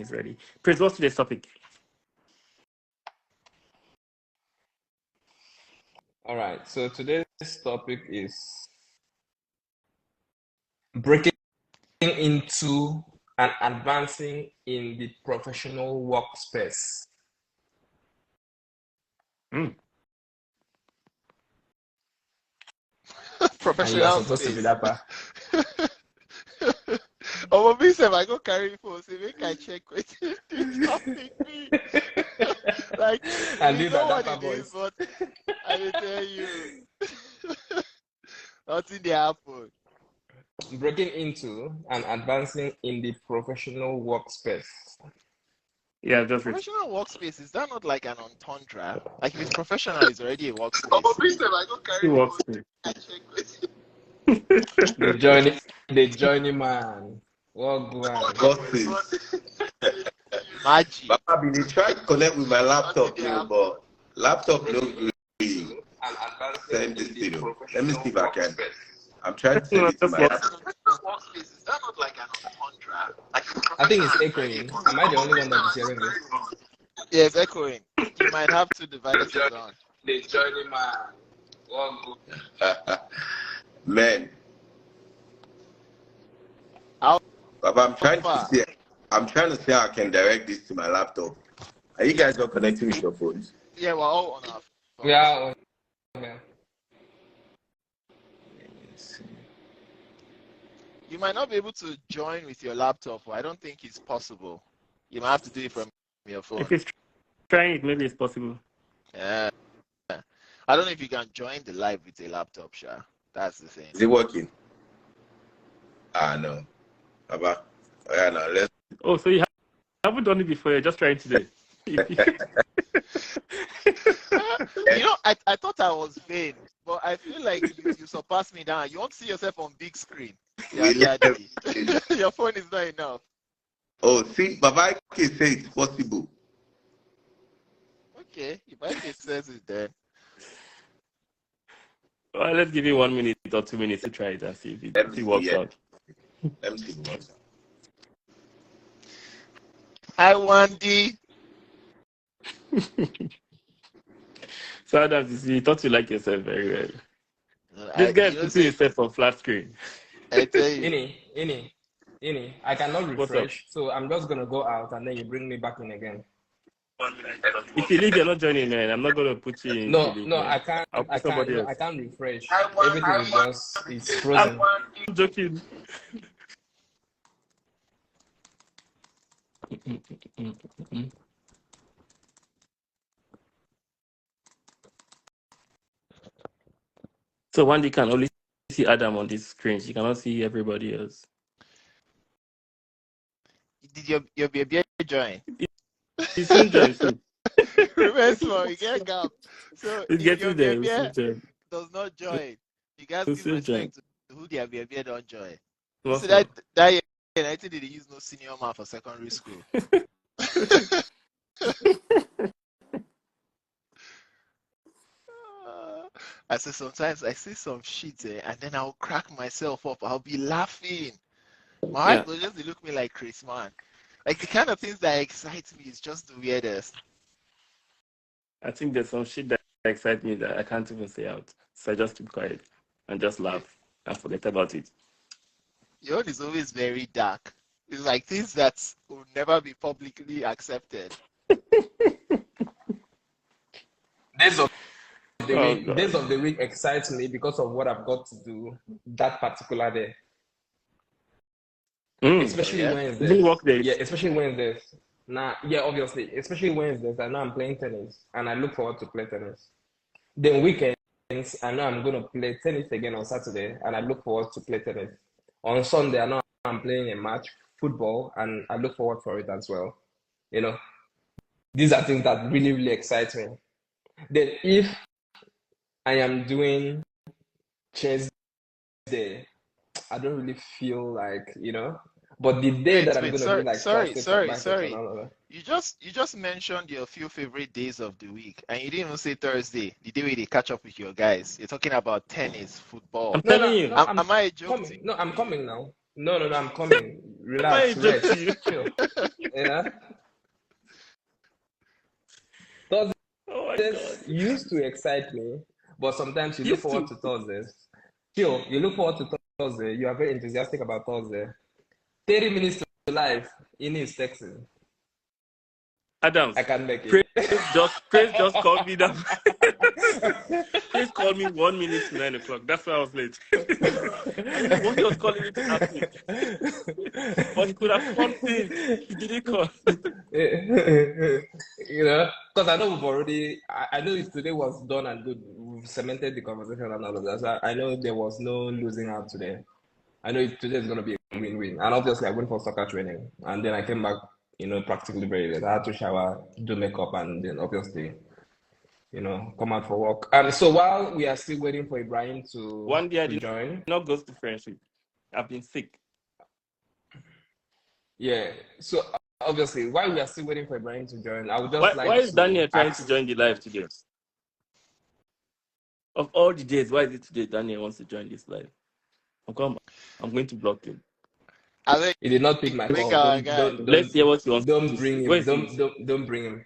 is ready. Prince, what's today's topic? All right. So today's topic is breaking into and advancing in the professional workspace. Mm. And you are Professional supposed to be space. Daper. Oh, me say I go carry phone, say make I check what this topic be. Like And we these know are what Daper it is, boys. but I will tell you, nothing they happen. Breaking into and advancing in the professional workspace. Yeah, just read. Professional workspace, is that not like an entendre? Like if it's professional, it's already a Oh, workspace. me say I go He carry works. phone, I check what. The joining man. Wagwan. Gossip. Magic. Papa been dey try to connect with my laptop, Nothing they happen. but laptop no gree. And advancing Send in this the thing. Let me see if professional I can. workspace. I'm trying to send No, it to just my work. laptop. Professional workspace, is that not like an entendre? Like if it's I think it's professional, it's already a echoing. workspace. Am I the only one that is hearing this? Yeah, it's echoing. You might have two devices on. The joining man. Wagwan. Man, How Papa, far? I'm trying to see how I can direct this to my laptop. Are you guys not connecting with your phones? Yeah, we're all on our We phones. are on here. You might not be able to join with your laptop. I don't think it's possible. You might have to do it from your phone. If it's trying it, maybe it's possible. Yeah. I don't know if you can join the live with a laptop, Sha. That's the thing. Is it working? No. Papa, yeah, now let's. Oh, so you haven't done it before, you're just trying today. You know, I thought I was vain, but I feel like you surpassed me now. You want to see yourself on big screen. Yeah, daddy. Your phone is not enough. Oh, see, Baba can say it's possible. Okay, if I can says it then. Well, let's give you 1 minute or 2 minutes to try it and see if it works out. Let me see if it works out. I want the. So Adams, you thought you like yourself very well. This guy put himself on flat screen. I tell you. Ini, I cannot What's up? refresh, so I'm just gonna go out and then you bring me back in again. If you leave, you're not joining, man. I'm not going to put you in. No, to leave, no, man. I can't. I'll put I somebody can't. else. I can't refresh. Everything is just it's frozen. I'm joking. So Wendy can only see Adam on this screen. She cannot see everybody else. Did your baby join? He's soon join soon. Remember, you get gap. So He's if your getting there. baby He's soon join. does not join, you guys He'll give soon join. respect to who their baby don't join. What's So up? that year, I think they use no senior man for secondary school. I say sometimes I see some shit and then I'll crack myself up. I'll be laughing. My Yeah. wife will just look me like Chris, man. Like the kind of things that excite me is just the weirdest. I think there's some shit that excites me that I can't even say out. So I just keep quiet and just laugh and forget about it. Your own is always very dark. It's like things that will never be publicly accepted. Days of the Oh, week, God. days of the week excites me because of what I've got to do that particular day. Especially Yeah. Wednesdays. Even work days. Yeah, especially Wednesdays. Yeah, obviously, especially Wednesdays. I know I'm playing tennis, and I look forward to play tennis. Then weekends, I know I'm going to play tennis again on Saturday, and I look forward to play tennis. On Sunday, I know I'm playing a match, football, and I look forward for it as well. You know, these are things that really, really excite me. Then if I am doing chess day, I don't really feel like, but the day that I'm Wait, going to do like triceps and biceps sorry. and all of that. You just mentioned your few favorite days of the week, and you didn't even say Thursday, the day where they catch up with your guys. You're talking about tennis, football. I'm telling you. Am I a joke? I'm coming now. No, I'm coming. relax, a joke to you? chill. Yeah. Thursdays Oh my God. used to excite me, but sometimes you look Used forward to. to Thursdays. Chill, you look forward to Thursday. You are very enthusiastic about Thursday. 30 minutes to life, Ines texting. Adams, I can't make it. Praise just called me down. Praise called me 1 minute to 9 o'clock. That's why I was late. I don't know what he was calling me to ask me. But he could have called me. He didn't call. You know, because I know we've already, I know today was done and good. We've cemented the conversation and all of that. So I know there was no losing out today. I know today is going to be a win-win. And obviously, I went for soccer training. And then I came back, practically very late. I had to shower, do makeup, and then obviously, come out for work. So while we are still waiting for Ibrahim One day I to did join, not go to friendship. I've been sick. yeah. So obviously, while we are still waiting for Ibrahim to join, I would just Why like is Daniel to trying to ask. join the live today? Of all the days, why is it today Daniel wants to join this live? I'm going to block him. I think He did not pick my make call. our guy Let's hear what he wants Don't to bring say. Where him. is he? Don't bring him.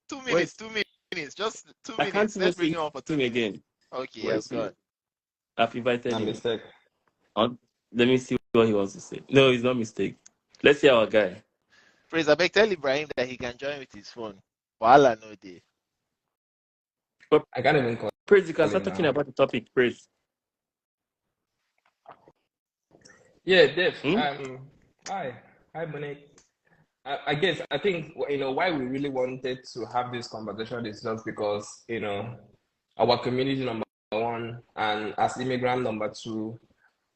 2 Where minutes, is 2 minutes, just 2 I can't minutes. even Let's bring see him on for 2 him minutes. again. Okay, Where yes, is he? God. I've invited My him. mistake. Let me see what he wants to say. No, it's not mistake. Let's hear our guy. Praise, I beg tell Ibrahim that he can join with his phone. Wahala no day. But I can't even call Praise, you can him start talking now. about the topic. Praise. Yeah, Dave. Hmm? Hi, Monique. I guess I think why we really wanted to have this conversation is just because our community number one and as immigrant number two,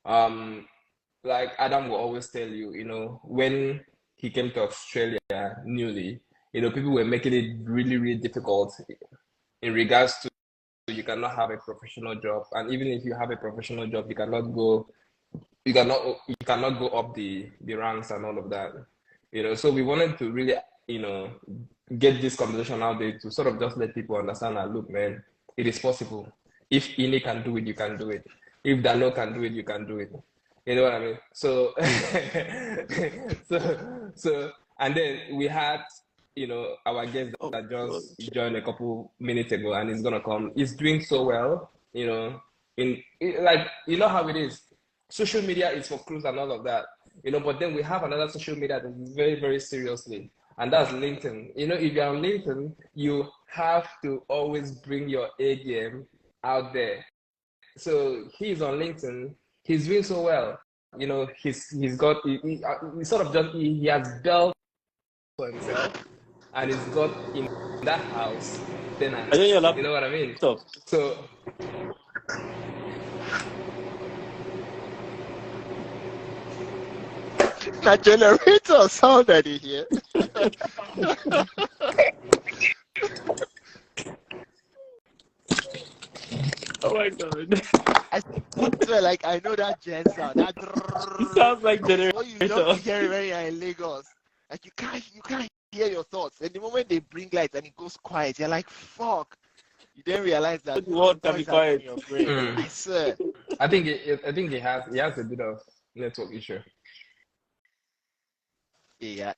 like Adam will always tell you, when he came to Australia newly, people were making it really, really difficult in regards to you cannot have a professional job, and even if you have a professional job, you cannot go up the ranks and all of that. So we wanted to really, get this conversation out there to sort of just let people understand that look, man, it is possible. If Ini can do it, you can do it. If Dano can do it, you can do it. You know what I mean? So, so, and then we had, our guest Oh, that God. just joined a couple minutes ago, and he's gonna come. He's doing so well, like how it is. Social media is for cruise and all of that, but then we have another social media that is very, very seriously, and that's LinkedIn. If you're on LinkedIn, you have to always bring your A game out there. So he's on LinkedIn, he's doing so well. He's got he sort of just he has built for himself, and he's got in that house I know your tenants. You know what I mean? laptop. So That generator sound that you hear. Oh my God. I swear, like I know that gen sound. That It sounds like it's what you generator. don't hear when you're in Lagos. Like you can't hear your thoughts. And the moment they bring lights and it goes quiet, you're like, fuck. You then realize that The world can be noise happening in quiet. your brain. I swear. I think he has a bit of network issue. Yeah.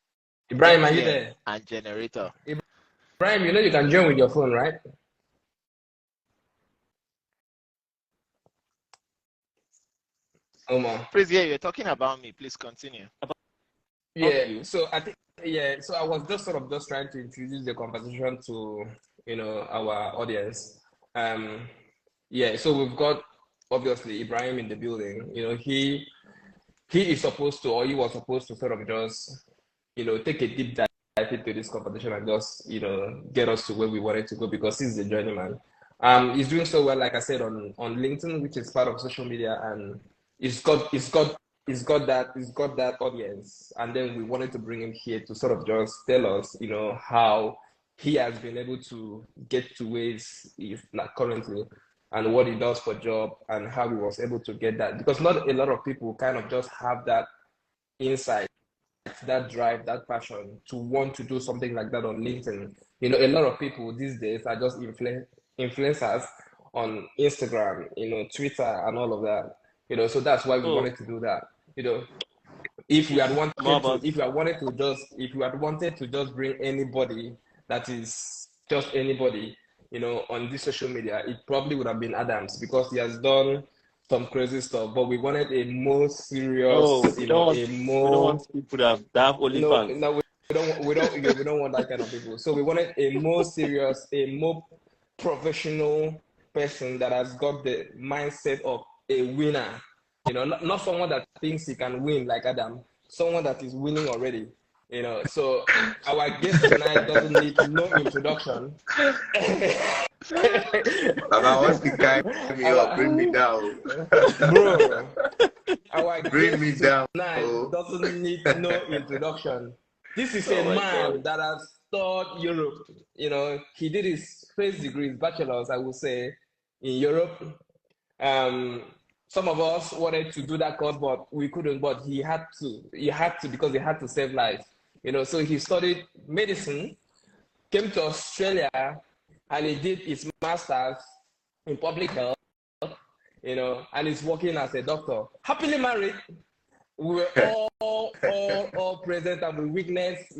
Ibrahim, are you MTN there? and generator. Ibrahim, you can join with your phone, right? Omar. Please, yeah, you're talking about me. Please continue. Yeah. You? So I think So I was just sort of just trying to introduce the conversation to our audience. Yeah. So we've got obviously Ibrahim in the building. He is supposed to, or he was supposed to sort of just take a deep dive into this competition and just get us to where we wanted to go because he's the journeyman. He's doing so well, like I said, on LinkedIn, which is part of social media, and he's got that audience. And then we wanted to bring him here to sort of just tell us, how he has been able to get to where he's not currently and what he does for job and how he was able to get that, because not a lot of people kind of just have that insight, that drive, that passion to want to do something like that on LinkedIn. A lot of people these days are just influencers on Instagram, Twitter and all of that. So that's why we Oh, wanted to do that. If we had wanted More to, about if we had wanted to just bring anybody that is just anybody, on this social media, it probably would have been Adams because he has done some crazy stuff. But we wanted a more serious, we don't want a we don't more want people that have OnlyFans. no, we don't want that kind of people. So we wanted a more serious, a more professional person that has got the mindset of a winner. Not someone that thinks he can win like Adam, someone that is winning already. So our guest tonight doesn't need no introduction. Baba wants to carry me up, bring me down. Bro, our Bring me guest down. tonight doesn't need no introduction. This is Oh a my man God. that has toured Europe. He did his first degree, his bachelor's, I would say, in Europe. Some of us wanted to do that course, but we couldn't. But he had to. He had to because he had to save lives. So he studied medicine, came to Australia, and he did his master's in public health. And he's working as a doctor. Happily married. We were all present and we witnessed,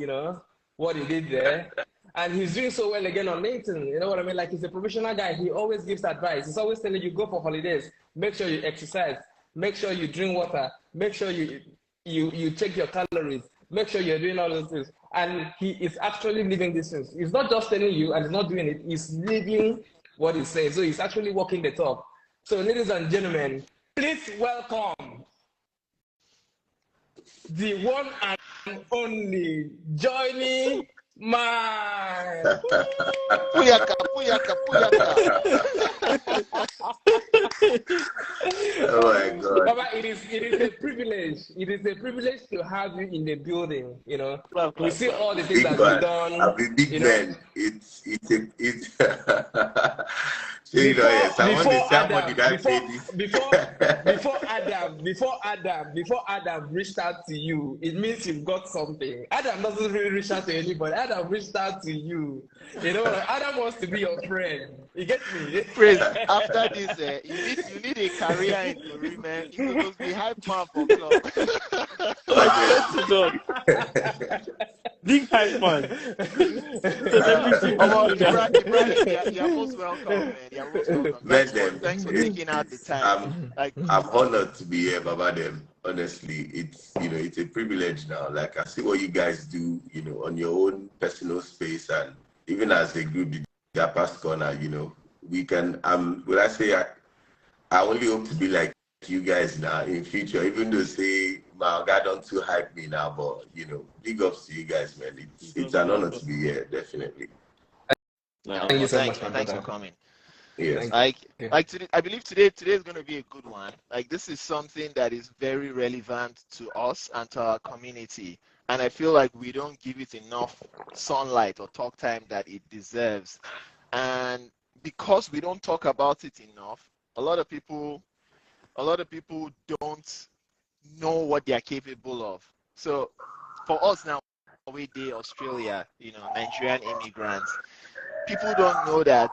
what he did there. And he's doing so well again on LinkedIn. You know what I mean? Like, he's a professional guy. He always gives advice. He's always telling you, go for holidays. Make sure you exercise. Make sure you drink water. Make sure you check your calories. Make sure you're doing all those things. And he is actually living these things. He's not just telling you and he's not doing it. He's living what he's saying. So he's actually walking the talk. So, ladies and gentlemen, please welcome the one and only Johnny Man. Puyaka, puyaka, puyaka. Oh my God. Baba, it is a privilege. It is a privilege to have you in the building. We see all the things Big that you've man. done. I'm a big man. It's Before Adam reached out to you, it means you've got something. Adam doesn't really reach out to anybody. Adam reached out to you. Adam wants to be your friend. You get me? Praise. After this, you need a career in Korea, man. You supposed to be hype man for club. I swear to God. Big hype man. Celebrity. You're most welcome, man. You're most welcome. Thanks for taking out the time. I'm honored to be here, Baba. Them honestly, it's it's a privilege now. Like, I see what you guys do, on your own personal space, and even as a group, the Daper Corner, we can. Will I say I only hope to be like you guys now in future. Even though say my God don't too hype me now, but big ups to you guys, man. It's an honor to be here, definitely. Thank you so much, thanks for coming. Yes. Like today, I believe today is going to be a good one. Like, this is something that is very relevant to us and to our community, and I feel like we don't give it enough sunlight or talk time that it deserves. And because we don't talk about it enough, a lot of people don't know what they are capable of. So for us now, we day Australia, Nigerian immigrants, people don't know that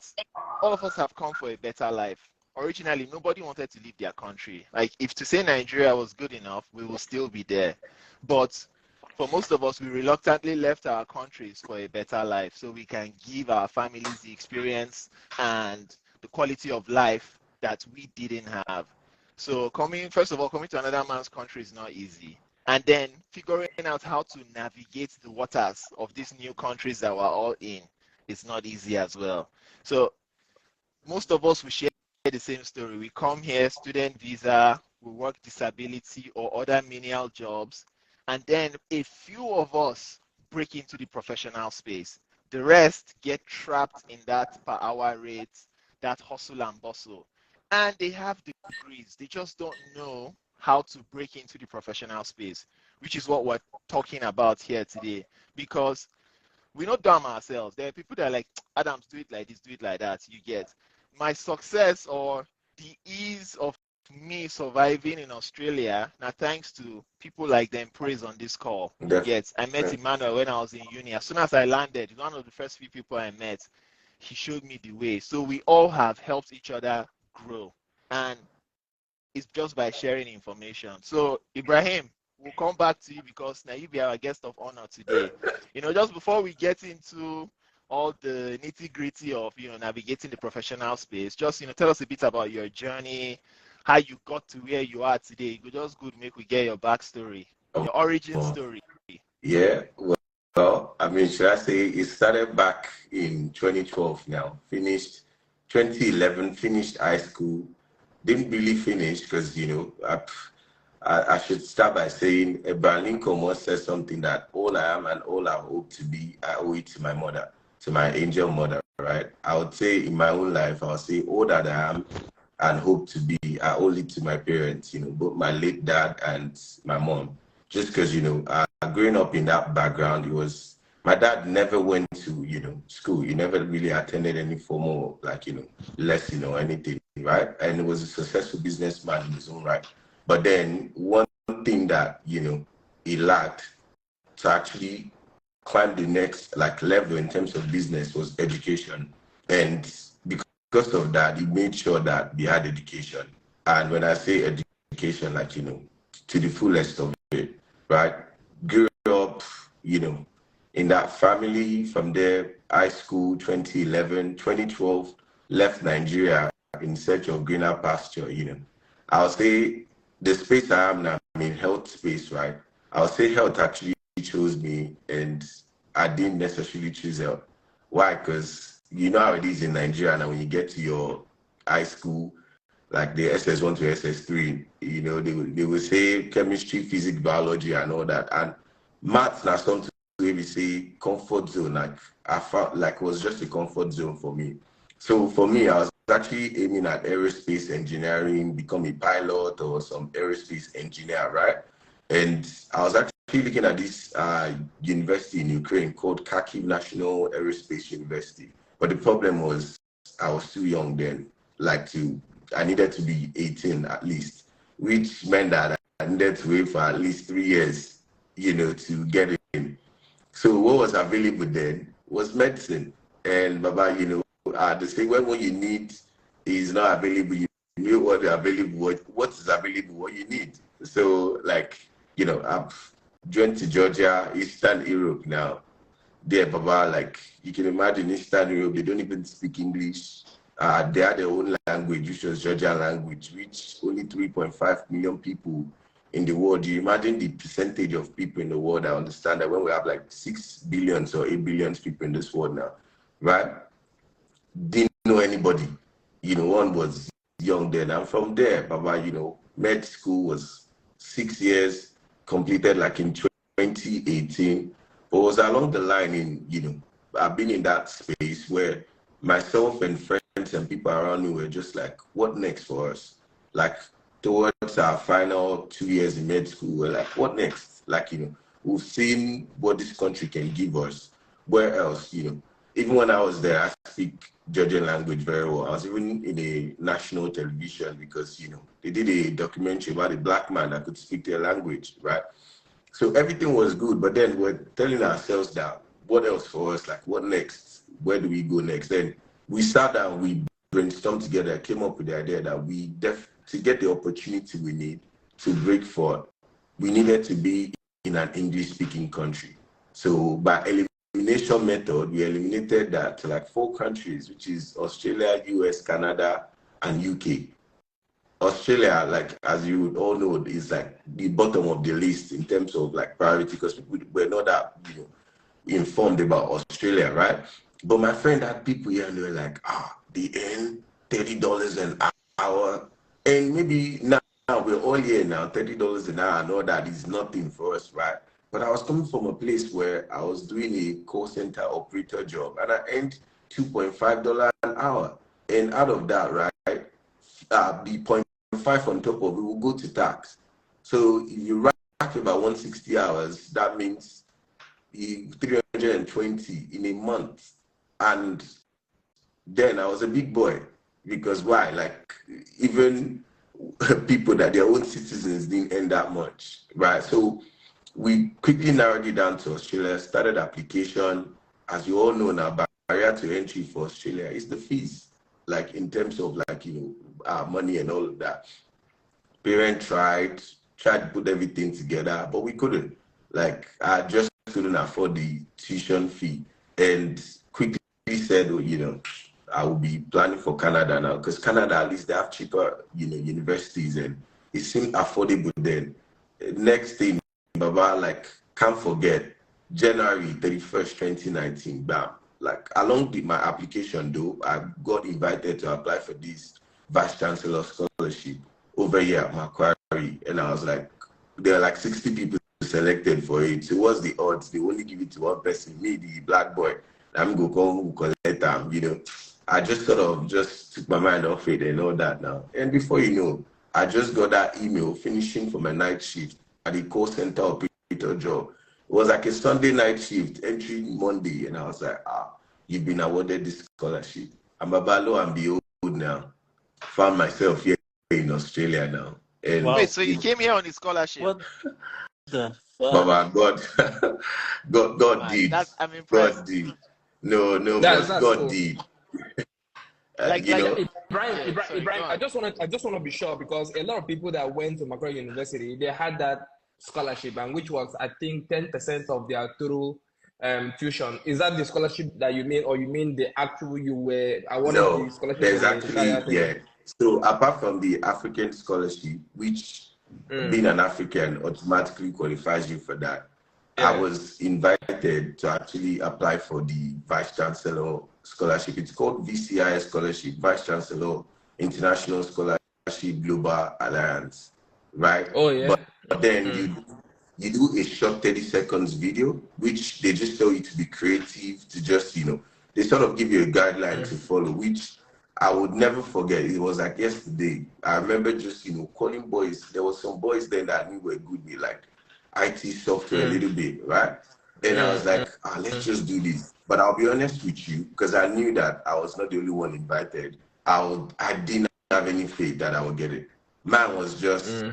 all of us have come for a better life. Originally, nobody wanted to leave their country. Like, if to say Nigeria was good enough, we will still be there. But for most of us, we reluctantly left our countries for a better life so we can give our families the experience and the quality of life that we didn't have. So first of all, coming to another man's country is not easy. And then figuring out how to navigate the waters of these new countries that we're all in is not easy as well. So most of us, we share the same story. We come here, student visa, we work disability or other menial jobs, and then a few of us break into the professional space. The rest get trapped in that per hour rate, that hustle and bustle. And they have degrees. They just don't know how to break into the professional space, which is what we're talking about here today. Because we not dumb ourselves. There are people that are like, Adams, do it like this, do it like that. You get my success or the ease of me surviving in Australia. Now, thanks to people like them, praise on this call. Yes, I met Emmanuel when I was in uni. As soon as I landed, one of the first few people I met, he showed me the way. So we all have helped each other grow, and it's just by sharing information. So Ibrahim, we'll come back to you because now you be our guest of honor today. Just before we get into all the nitty-gritty of navigating the professional space, just tell us a bit about your journey, how you got to where you are today. Just good make we get your backstory, your origin story. Yeah, well, I mean, should I say it started back in 2012 now, finished 2011, finished high school, didn't really finish because, I should start by saying Abraham Lincoln once said something that all I am and all I hope to be, I owe it to my mother, to my angel mother, right? I would say in my own life, I would say all that I am and hope to be, I owe it to my parents, both my late dad and my mom. Just because, growing up in that background, my dad never went to, school. He never really attended any formal, lesson or anything, right? And he was a successful businessman in his own right. But then one thing that, he lacked to actually climb the next level in terms of business was education. And because of that, he made sure that we had education. And when I say education, to the fullest of it, right? Grew up, in that family. From there, high school, 2011, 2012, left Nigeria in search of greener pasture, I'll say the space I am now, I'm in health space, right? I'll say health actually chose me, and I didn't necessarily choose health. Why? Because how it is in Nigeria now, when you get to your high school, like the SS1 to SS3, they will say chemistry, physics, biology, and all that. And maths now something we say comfort zone. I felt like it was just a comfort zone for me. So for me, I was actually aiming at aerospace engineering, become a pilot or some aerospace engineer, right? And I was actually looking at this university in Ukraine called Kharkiv National Aerospace University. But the problem was I was too young then, I needed to be 18 at least, which meant that I needed to wait for at least 3 years, to get in. So what was available then was medicine. And Baba, they say when you need is not available, you know what is available, what you need. So I've joined to Georgia, Eastern Europe now. There, Baba, you can imagine Eastern Europe, they don't even speak English. They had their own language, which was Georgian language, which only 3.5 million people in the world. Do you imagine the percentage of people in the world that understand that when we have 6 billion or 8 billion people in this world now, right? Didn't know anybody. One was young then. And from there, Baba, med school was 6 years, completed in 2018. But it was along the line I've been in that space where myself and friends and people around me were just what next for us? Towards our final 2 years in med school, we're what next? We've seen what this country can give us. Where else? Even when I was there, I speak Georgian language very well. I was even in a national television because, they did a documentary about a black man that could speak their language, right? So everything was good, but then we're telling ourselves that what else for us? What next? Where do we go next? Then we sat down, we brainstormed together, came up with the idea that to get the opportunity we need to break forward, we needed to be in an English-speaking country. So by elimination method, we eliminated that to 4 countries, which is Australia, US, Canada, and UK. Australia, as you would all know, is the bottom of the list in terms of priority because people were not that informed about Australia, right? But my friend had people here and they were they earn $30 an hour, and maybe now we're all here now, $30 an hour, and all that is nothing for us, right? But I was coming from a place where I was doing a call center operator job, and I earned $2.5 an hour, and out of that, right, the 0.5 on top of it will go to tax. So if you rack about 160 hours, that means 320 in a month. And then I was a big boy because why? Even people that their own citizens didn't earn that much, right? So we quickly narrowed it down to Australia, started application. As you all know now, barrier to entry for Australia is the fees, in terms of money and all of that. Parent tried, tried to put everything together, but we couldn't. Like, I just couldn't afford the tuition fee, and quickly said, oh, I will be planning for Canada now, because Canada, at least they have cheaper, universities, and it seemed affordable then. Next thing, Baba, like, can't forget, January 31st, 2019, bam. Like, along with my application, though, I got invited to apply for this Vice Chancellor scholarship over here at Macquarie. And I was like, there are like 60 people selected for it. So what's the odds? They only give it to one person, me, the black boy. I'm going to come collect them, I just sort of just took my mind off it and all that now. And before you know, I just got that email finishing for my night shift at the call center operator job. It was like a Sunday night shift, entry Monday, and I was like, you've been awarded this scholarship. I'm about low and behold now. Found myself here in Australia now. And Wait, so you came here on the scholarship? What the fuck? Baba, God did. I'm impressed. God did. No, That's God cool. did. Ibrahim, sorry, I just want to be sure, because a lot of people that went to Macquarie University, they had that scholarship, and which was, I think, 10% of their total tuition. Is that the scholarship that you mean, or you mean the actual you were awarded No, the scholarship? there's actually, yeah. So apart from the African scholarship, which being an African automatically qualifies you for that, I was invited to actually apply for the Vice Chancellor scholarship. It's called VCIS scholarship, Vice Chancellor International Scholarship Global Alliance, right? Oh yeah. But then you do a short 30 seconds video, which they just tell you to be creative, to just, they sort of give you a guideline to follow, which I would never forget. It was like yesterday. I remember just, calling boys. There was some boys then that I knew were good with like IT software a little bit, right? Then I was like, let's just do this. But I'll be honest with you, because I knew that I was not the only one invited. I didn't have any faith that I would get it. Mine was just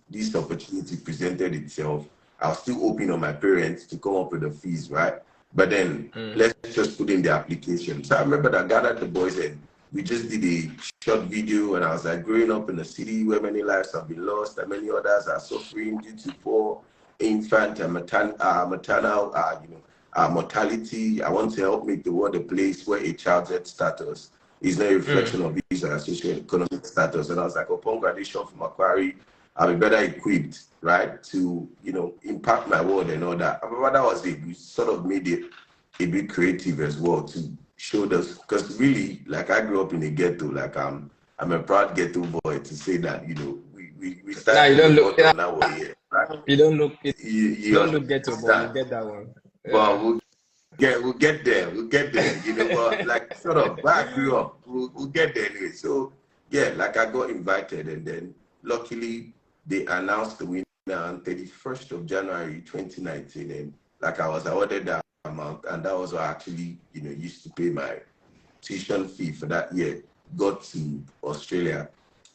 this opportunity presented itself. I was still hoping on my parents to come up with the fees, right? But then let's just put in the application. So I remember that I gathered the boys and we just did a short video, and I was like, growing up in a city where many lives have been lost and many others are suffering due to poor infant and maternal mortality. I want to help make the world a place where a child's health status is not a reflection of his socio-economic status. And I was like, upon graduation from Macquarie, I'll be better equipped, right, to, impact my world and all that. But that was it. We sort of made it a bit creative as well to show this, because really, like, I grew up in a ghetto. Like, I'm a proud ghetto boy to say that, we started. Nah, you don't look. Now we're here, right? You don't look. You don't look ghetto, but you get that one. Yeah. But we'll get there. But like, sort of, where I grew up, we'll get there anyway. So yeah, like, I got invited, and then luckily they announced the winner on 31st of January 2019, and like, I was awarded that amount, and that was what I actually, used to pay my tuition fee for that year. Got to Australia,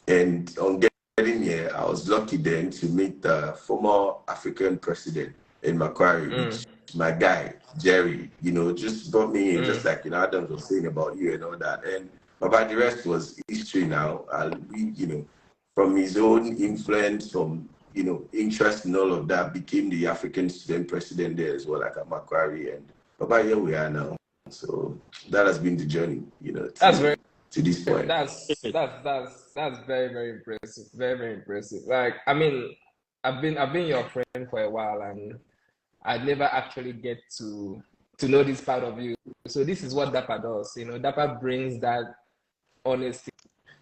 and on getting here, I was lucky then to meet the former African president in Macquarie, which my guy Jerry, just brought me in, just like Adam was saying about you and all that, and about the rest was history now. We, from his own influence, from interest in all of that, became the African student president there as well, like at Macquarie, and about here we are now. So that has been the journey, to this point. That's very, very impressive. Very, very impressive. Like, I mean, I've been your friend for a while, and I never actually get to know this part of you. So this is what Daper does. Daper brings that honesty,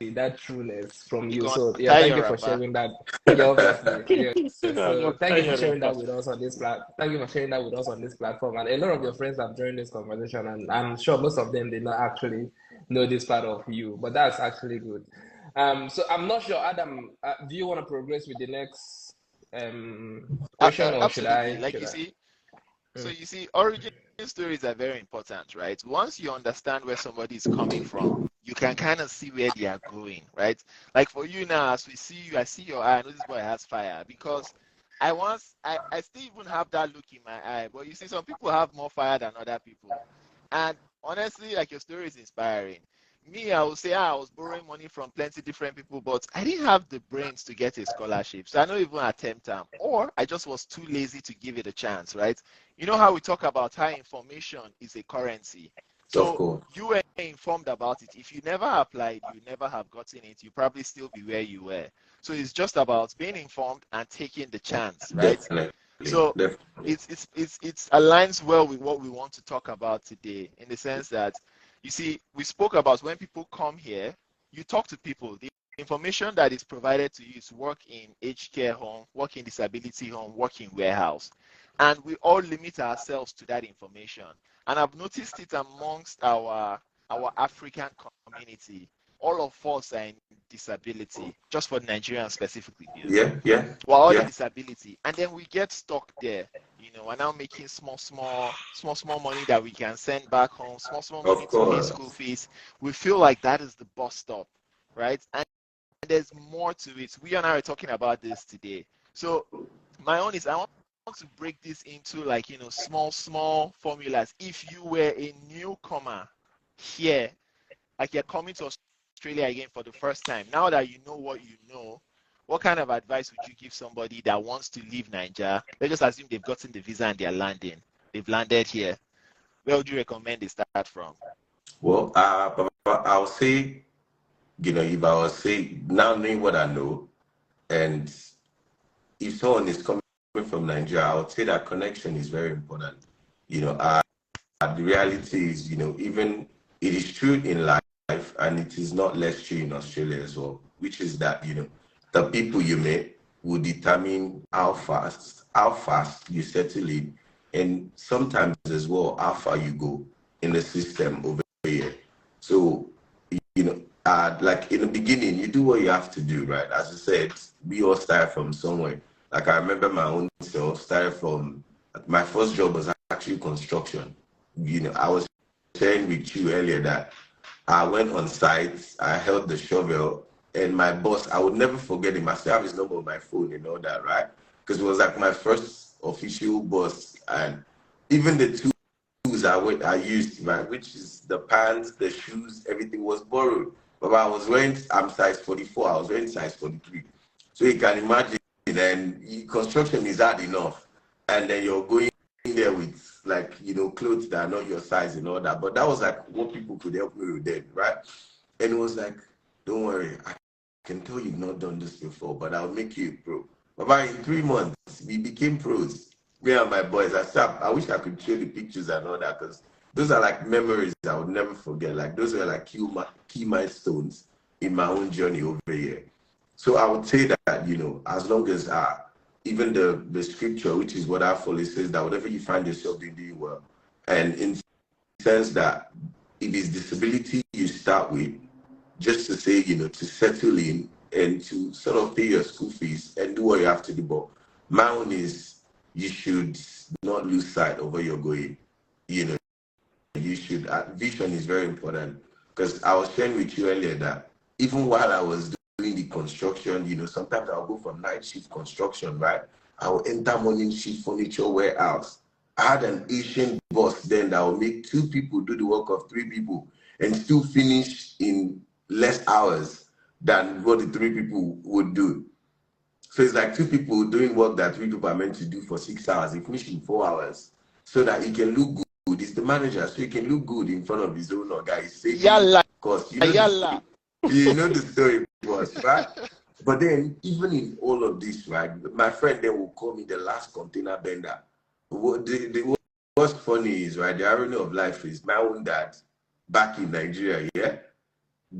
that trueness from you. So yeah, thank you for sharing that. Yeah, obviously. Yeah. So thank you for sharing that with us on this Thank you for sharing that with us on this platform. And a lot of your friends have joined this conversation, and I'm sure most of them did not actually know this part of you. But that's actually good. So I'm not sure, Adam. Do you want to progress with the next question, or should I? So you see, origin stories are very important, right? Once you understand where somebody is coming from, you can kind of see where they are going, right? Like for you now, as we see you, I see your eye, I know this boy has fire, because I still even have that look in my eye, but you see, some people have more fire than other people. And honestly, like, your story is inspiring. Me, I would say I was borrowing money from plenty different people, but I didn't have the brains to get a scholarship. So I don't even attempt them. Or I just was too lazy to give it a chance, right? You know how we talk about how information is a currency. Of So course. you were informed about it. If you never applied, you never have gotten it. You probably still be where you were. So it's just about being informed and taking the chance, right? Definitely. So Definitely. it's aligns well with what we want to talk about today, in the sense that, you see, we spoke about when people come here, you talk to people. The information that is provided to you is work in aged care home, work in disability home, work in warehouse. And we all limit ourselves to that information. And I've noticed it amongst our African community. All of us are in disability, just for Nigerians specifically. Yeah. We're all in Yeah. disability. And then we get stuck there. We're now making small money that we can send back home, small money Of to pay course. school fees. We feel like that is the bus stop, right? And there's more to it. We and I are talking about this today. So my own is, I want to break this into, like, small formulas. If you were a newcomer here, like you're coming to Australia again for the first time, now that you know what you know, what kind of advice would you give somebody that wants to leave Nigeria? Let's just assume they've gotten the visa and they're landing. They've landed here. Where would you recommend they start from? Well, I'll say, if I was say now knowing what I know, and if someone is coming from Nigeria, I would say that connection is very important. The reality is, even it is true in life, and it is not less true in Australia as well, which is that, the people you meet will determine how fast you settle in, and sometimes as well, how far you go in the system over here. So, like in the beginning, you do what you have to do, right? As I said, we all start from somewhere. Like I remember my own self started from, my first job was actually construction. I was sharing with you earlier that I went on site, I held the shovel, and my boss, I would never forget him. I still have his number on my phone and all that, right? Because it was like my first official boss, and even the tools I used, right, which is the pants, the shoes, everything was borrowed. But I'm size 44, I was wearing size 43. So you can imagine, and construction is hard enough, and then you're going there with, like, clothes that are not your size and all that. But that was like what people could help me with then, right? And it was like, don't worry, I can tell you've not done this before, but I'll make you a pro. But in 3 months, we became pros. Me and my boys. I wish I could show the pictures and all that, because those are like memories I would never forget. Like those were like key milestones in my own journey over here. So I would say that, as long as even the scripture, which is what I follow, says that whatever you find yourself doing well. And in the sense that it is disability you start with, just to say, to settle in and to sort of pay your school fees and do what you have to do. But my own is, you should not lose sight of where you're going. You should, vision is very important. Because I was sharing with you earlier that even while I was doing the construction, sometimes I'll go from night shift construction, right? I will enter morning shift furniture warehouse. I had an Asian boss then that would make 2 people do the work of 3 people and still finish in less hours than what the 3 people would do. So it's like 2 people doing work that 3 people are meant to do for 6 hours. He finished in 4 hours so that he can look good. He's the manager, so he can look good in front of his own guy. Yalla, Because yalla. you know the story, boss, right? But then, even in all of this, right, my friend then will call me the last container bender. What's funny is, right, the irony of life is my own dad back in Nigeria, yeah,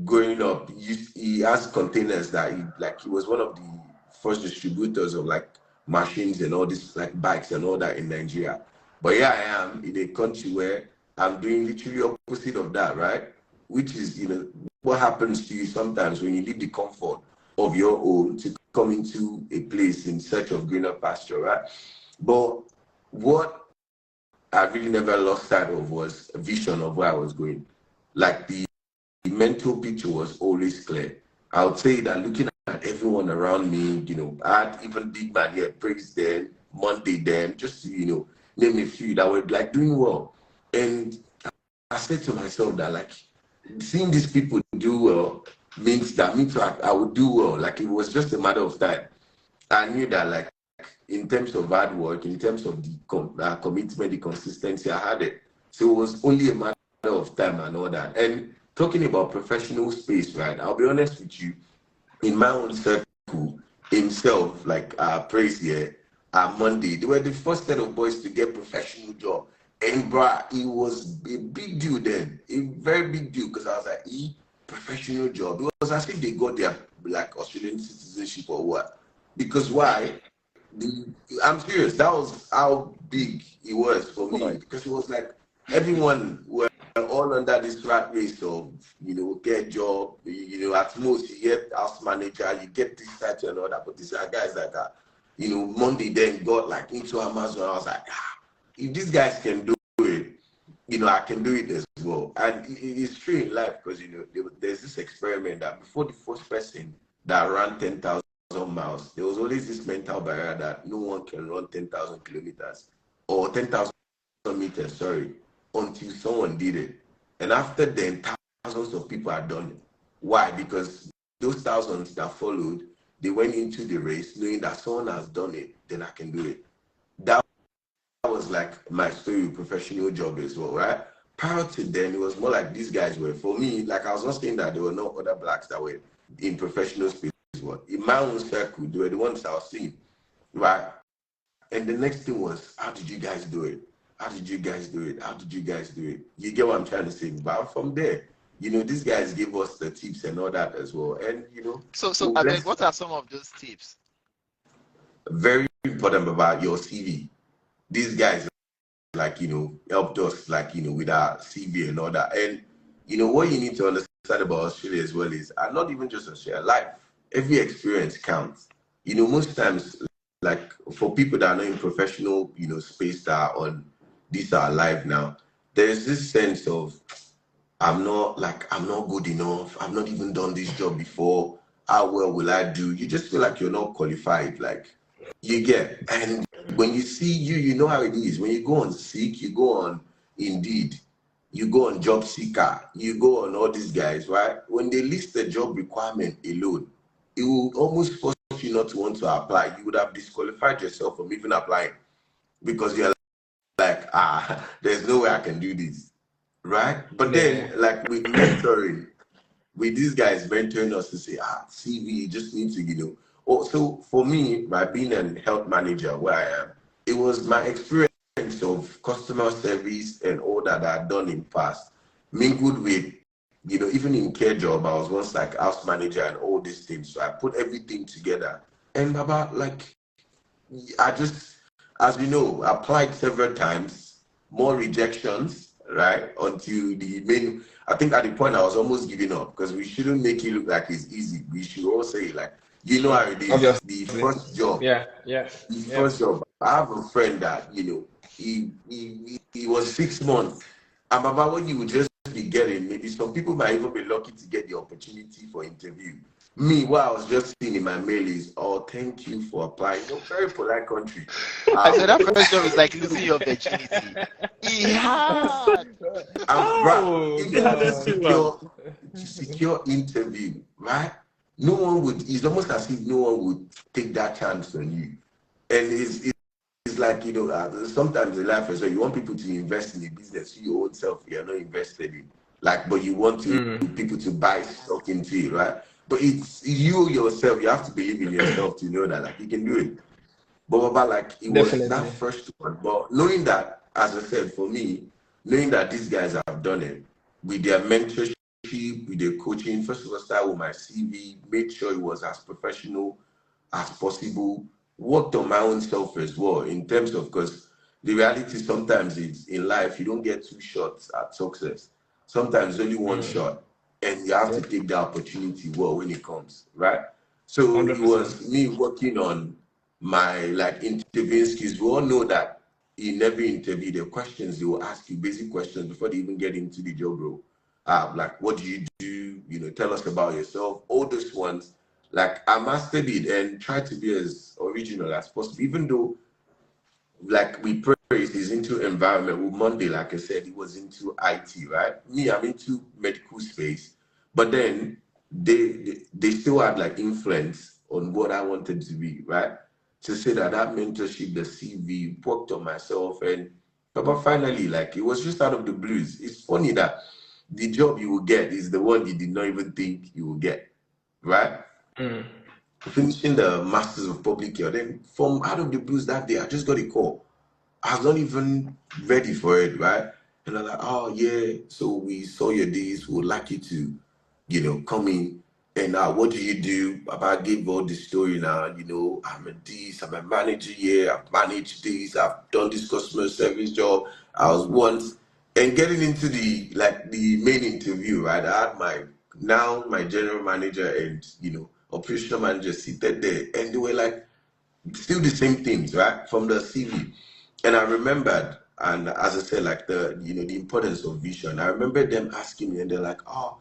growing up, he has containers that he was one of the first distributors of like machines and all this, like bikes and all that in Nigeria. But here I am in a country where I'm doing literally opposite of that, right? Which is, what happens to you sometimes when you leave the comfort of your own to come into a place in search of greener pasture, right? But what I really never lost sight of was a vision of where I was going. Like the mental picture was always clear. I would say that looking at everyone around me, I had even Big Man here, Praise them, Monday them, just to, name a few that were like doing well. And I said to myself that, like, seeing these people do well means that me too, I would do well. Like it was just a matter of time. I knew that, like, in terms of hard work, in terms of the commitment, the consistency, I had it. So it was only a matter of time and all that. And talking about professional space, right? I'll be honest with you, in my own circle, himself, like Praise here, Monday, they were the first set of boys to get professional job. And bruh, it was a big deal then, a very big deal, because I was like, professional job. It was as if they got their like Australian citizenship or what. Because why? I'm serious. That was how big it was for me, because it was like everyone were all under this rat race of, get job, at most you get house manager, you get this, that, and all that. But these are guys that are, Monday then got like into Amazon. I was like, if these guys can do it, I can do it as well. And it's true in life, because, there's this experiment that before the first person that ran 10,000 miles, there was always this mental barrier that no one can run 10,000 kilometers or 10,000 meters, sorry, until someone did it. And after then, thousands of people had done it. Why? Because those thousands that followed, they went into the race knowing that someone has done it, then I can do it. That was like my story with professional job as well, right? Prior to then, it was more like these guys were, for me, like I was not saying that there were no other blacks that were in professional space. In my own circle, they were the ones I was seeing, right? And the next thing was, how did you guys do it? How did you guys do it? How did you guys do it? You get what I'm trying to say? But from there, these guys gave us the tips and all that as well. And, So I mean, what are some of those tips? Very important about your CV. These guys, like, helped us, like, with our CV and all that. And, what you need to understand about Australia as well is, and not even just Australia, life, every experience counts. Most times, like, for people that are not in professional, space that are on this are live now, there's this sense of, I'm not good enough. I've not even done this job before. How well will I do? You just feel like you're not qualified. Like, you get, and when you see you know how it is. When you go on Seek, you go on Indeed, you go on Job Seeker, you go on all these guys, right? When they list the job requirement alone, it will almost force you not to want to apply. You would have disqualified yourself from even applying, because you're like, there's no way I can do this, right? But then, like, with mentoring, with these guys mentoring us to say, CV, you just need to, Also, for me, by being a health manager where I am, it was my experience of customer service and all that I'd done in past, mingled with, even in care job, I was once like house manager and all these things. So I put everything together. And about, like, I just, as we know, applied several times, more rejections, right? Until the main, I think at the point I was almost giving up, because we shouldn't make it look like it's easy. We should all say, like, how it is. Obviously. The first job. Yeah. The first job. I have a friend that, he was 6 months. And about what you would just be getting, maybe some people might even be lucky to get the opportunity for interview. Me, what I was just seeing in my mail is, thank you for applying. Very polite country. I said that first job is like losing your virginity. To secure interview, right? No one would. It's almost as if no one would take that chance on you. And it's like, sometimes in life as well, you want people to invest in a business you own self you're not invested in. Like, but you want people to buy stock into it, right? But it's you yourself. You have to believe in yourself to know that, like, you can do it. But like, it was that first one. But knowing that, as I said, for me, knowing that these guys have done it with their mentorship, with their coaching, first of all, start with my CV, made sure it was as professional as possible, worked on my own self as well, in terms of, because the reality sometimes is, in life, you don't get two shots at success. Sometimes only one shot, and you have to take the opportunity well when it comes, right? So 100%. It was me working on my, like, interviewing skills. We all know that in every interview, the questions they will ask you, basic questions before they even get into the job role. Like, what do you do? Tell us about yourself. All those ones, like, I mastered it and tried to be as original as possible, even though, like, we praise is into environment. With Monday, like I said, he was into IT, right? Me, I'm into medical space. But then they still had like influence on what I wanted to be, right? To say that mentorship, the CV, worked on myself, and but finally, like it was just out of the blues. It's funny that the job you will get is the one you did not even think you will get, right? Mm. Finishing the Masters of Public Health, then from out of the blues that day, I just got a call. I was not even ready for it, right? And I'm like, oh yeah, so we saw your this, we would like you to, come in. And what do you do? I gave all the story now, I'm a this, I'm a manager here, I've managed this, I've done this customer service job. I was once and getting into the main interview, right? I had my general manager and operational manager seated there, and they were like still the same things, right? From the CV. And I remembered, and as I said, like the importance of vision. I remember them asking me, and they're like, "Oh,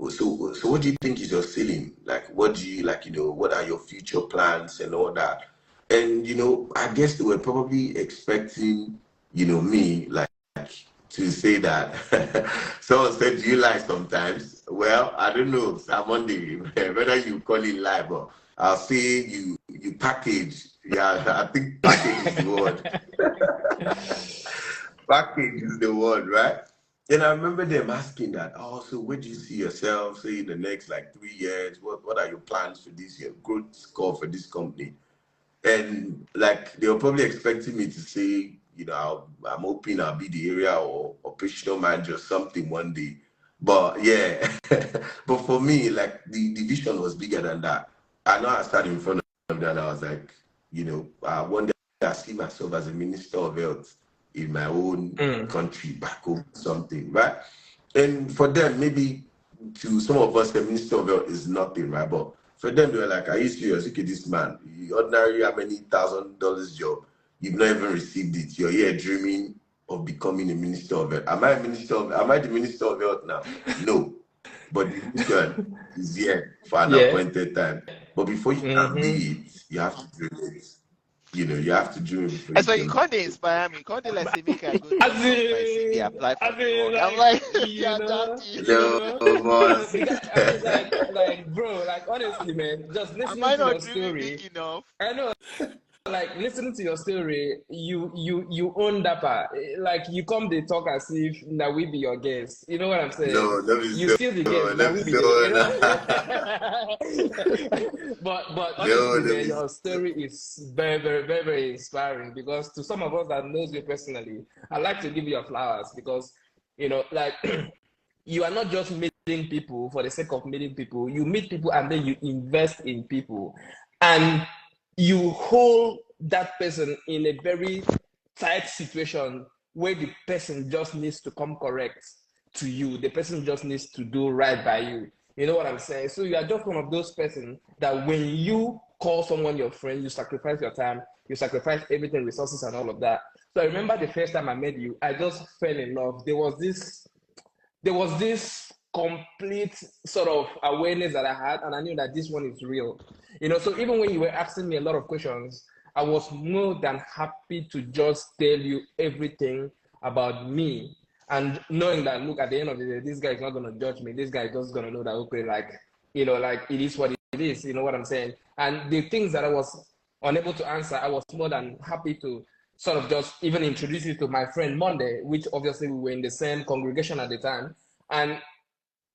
so what do you think is your ceiling? Like, what do you like? What are your future plans and all that?" And I guess they were probably expecting, me like to say that. Someone said, "Do you lie sometimes?" Well, I don't know, Monday, whether you call it lie, but I'll say you package. Yeah, I think package is the word. Package is the word, right? And I remember them asking that, oh, so where do you see yourself, say, in the next like 3 years? What are your plans for this year? Growth score for this company? And like they were probably expecting me to say, I'm hoping I'll be the area or operational manager or something one day. But yeah, but for me, like the vision was bigger than that. I know I started in front of that. I was like, one day I see myself as a minister of health in my own country back home, something, right? And for them, maybe to some of us, the minister of health is nothing, right? But for them, they were like, are you serious? Look at this man. You ordinarily how many $1,000 job? You've not even received it. You're here dreaming of becoming a minister of health. Am I the minister of health now? No. But the vision is here for an Yeah. appointed time. But before you can be it, you have to dream it. You have to dream it before And you so you can. can't inspire me. You can't like say make I go As download my CV, apply for the work. I'm like, like, yeah, daddy. No, boss. bro, like, honestly, man, just Am listening I to your not dreaming big story, enough? I know, like, listening to your story, you own Daper. Like, you come, they talk as if that we be your guest. You know what I'm saying? No, no, You so, still the guest, no, that we be so, but no, honestly, man, no, your story is very, very, very, very inspiring because to some of us that knows you personally, I like to give you your flowers because, like, you are not just meeting people for the sake of meeting people. You meet people and then you invest in people. And you hold that person in a very tight situation where the person just needs to come correct to you. The person just needs to do right by you. You know what I'm saying? So you are just one of those persons that when you call someone your friend, you sacrifice your time, you sacrifice everything, resources and all of that. So I remember the first time I met you, I just fell in love. There was this complete sort of awareness that I had, and I knew that this one is real. So even when you were asking me a lot of questions, I was more than happy to just tell you everything about me. And knowing that, look, at the end of the day, this guy is not going to judge me. This guy is just going to know that, okay, like, like it is what it is. You know what I'm saying? And the things that I was unable to answer, I was more than happy to sort of just even introduce you to my friend Monday, which obviously we were in the same congregation at the time. And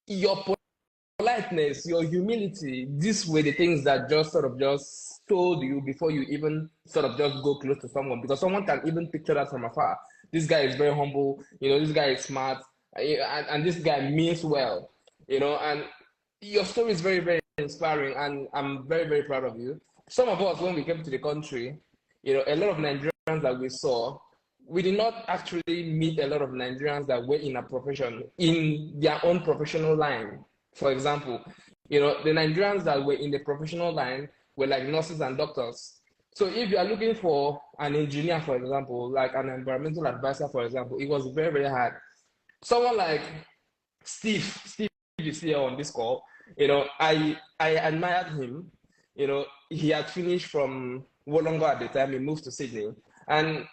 your politeness, your humility, these were the things that just sort of just told you before you even sort of just go close to someone, because someone can even picture that from afar. This guy is very humble, this guy is smart, and this guy means well, and your story is very, very inspiring, and I'm very, very proud of you. Some of us, when we came to the country, a lot of Nigerians that we saw, we did not actually meet a lot of Nigerians that were in a profession, in their own professional line. For example, the Nigerians that were in the professional line were like nurses and doctors. So if you are looking for an engineer, for example, like an environmental advisor, for example, it was very, very hard. Someone like Steve is here on this call. I admired him. He had finished from Wollongong at the time. He moved to Sydney, and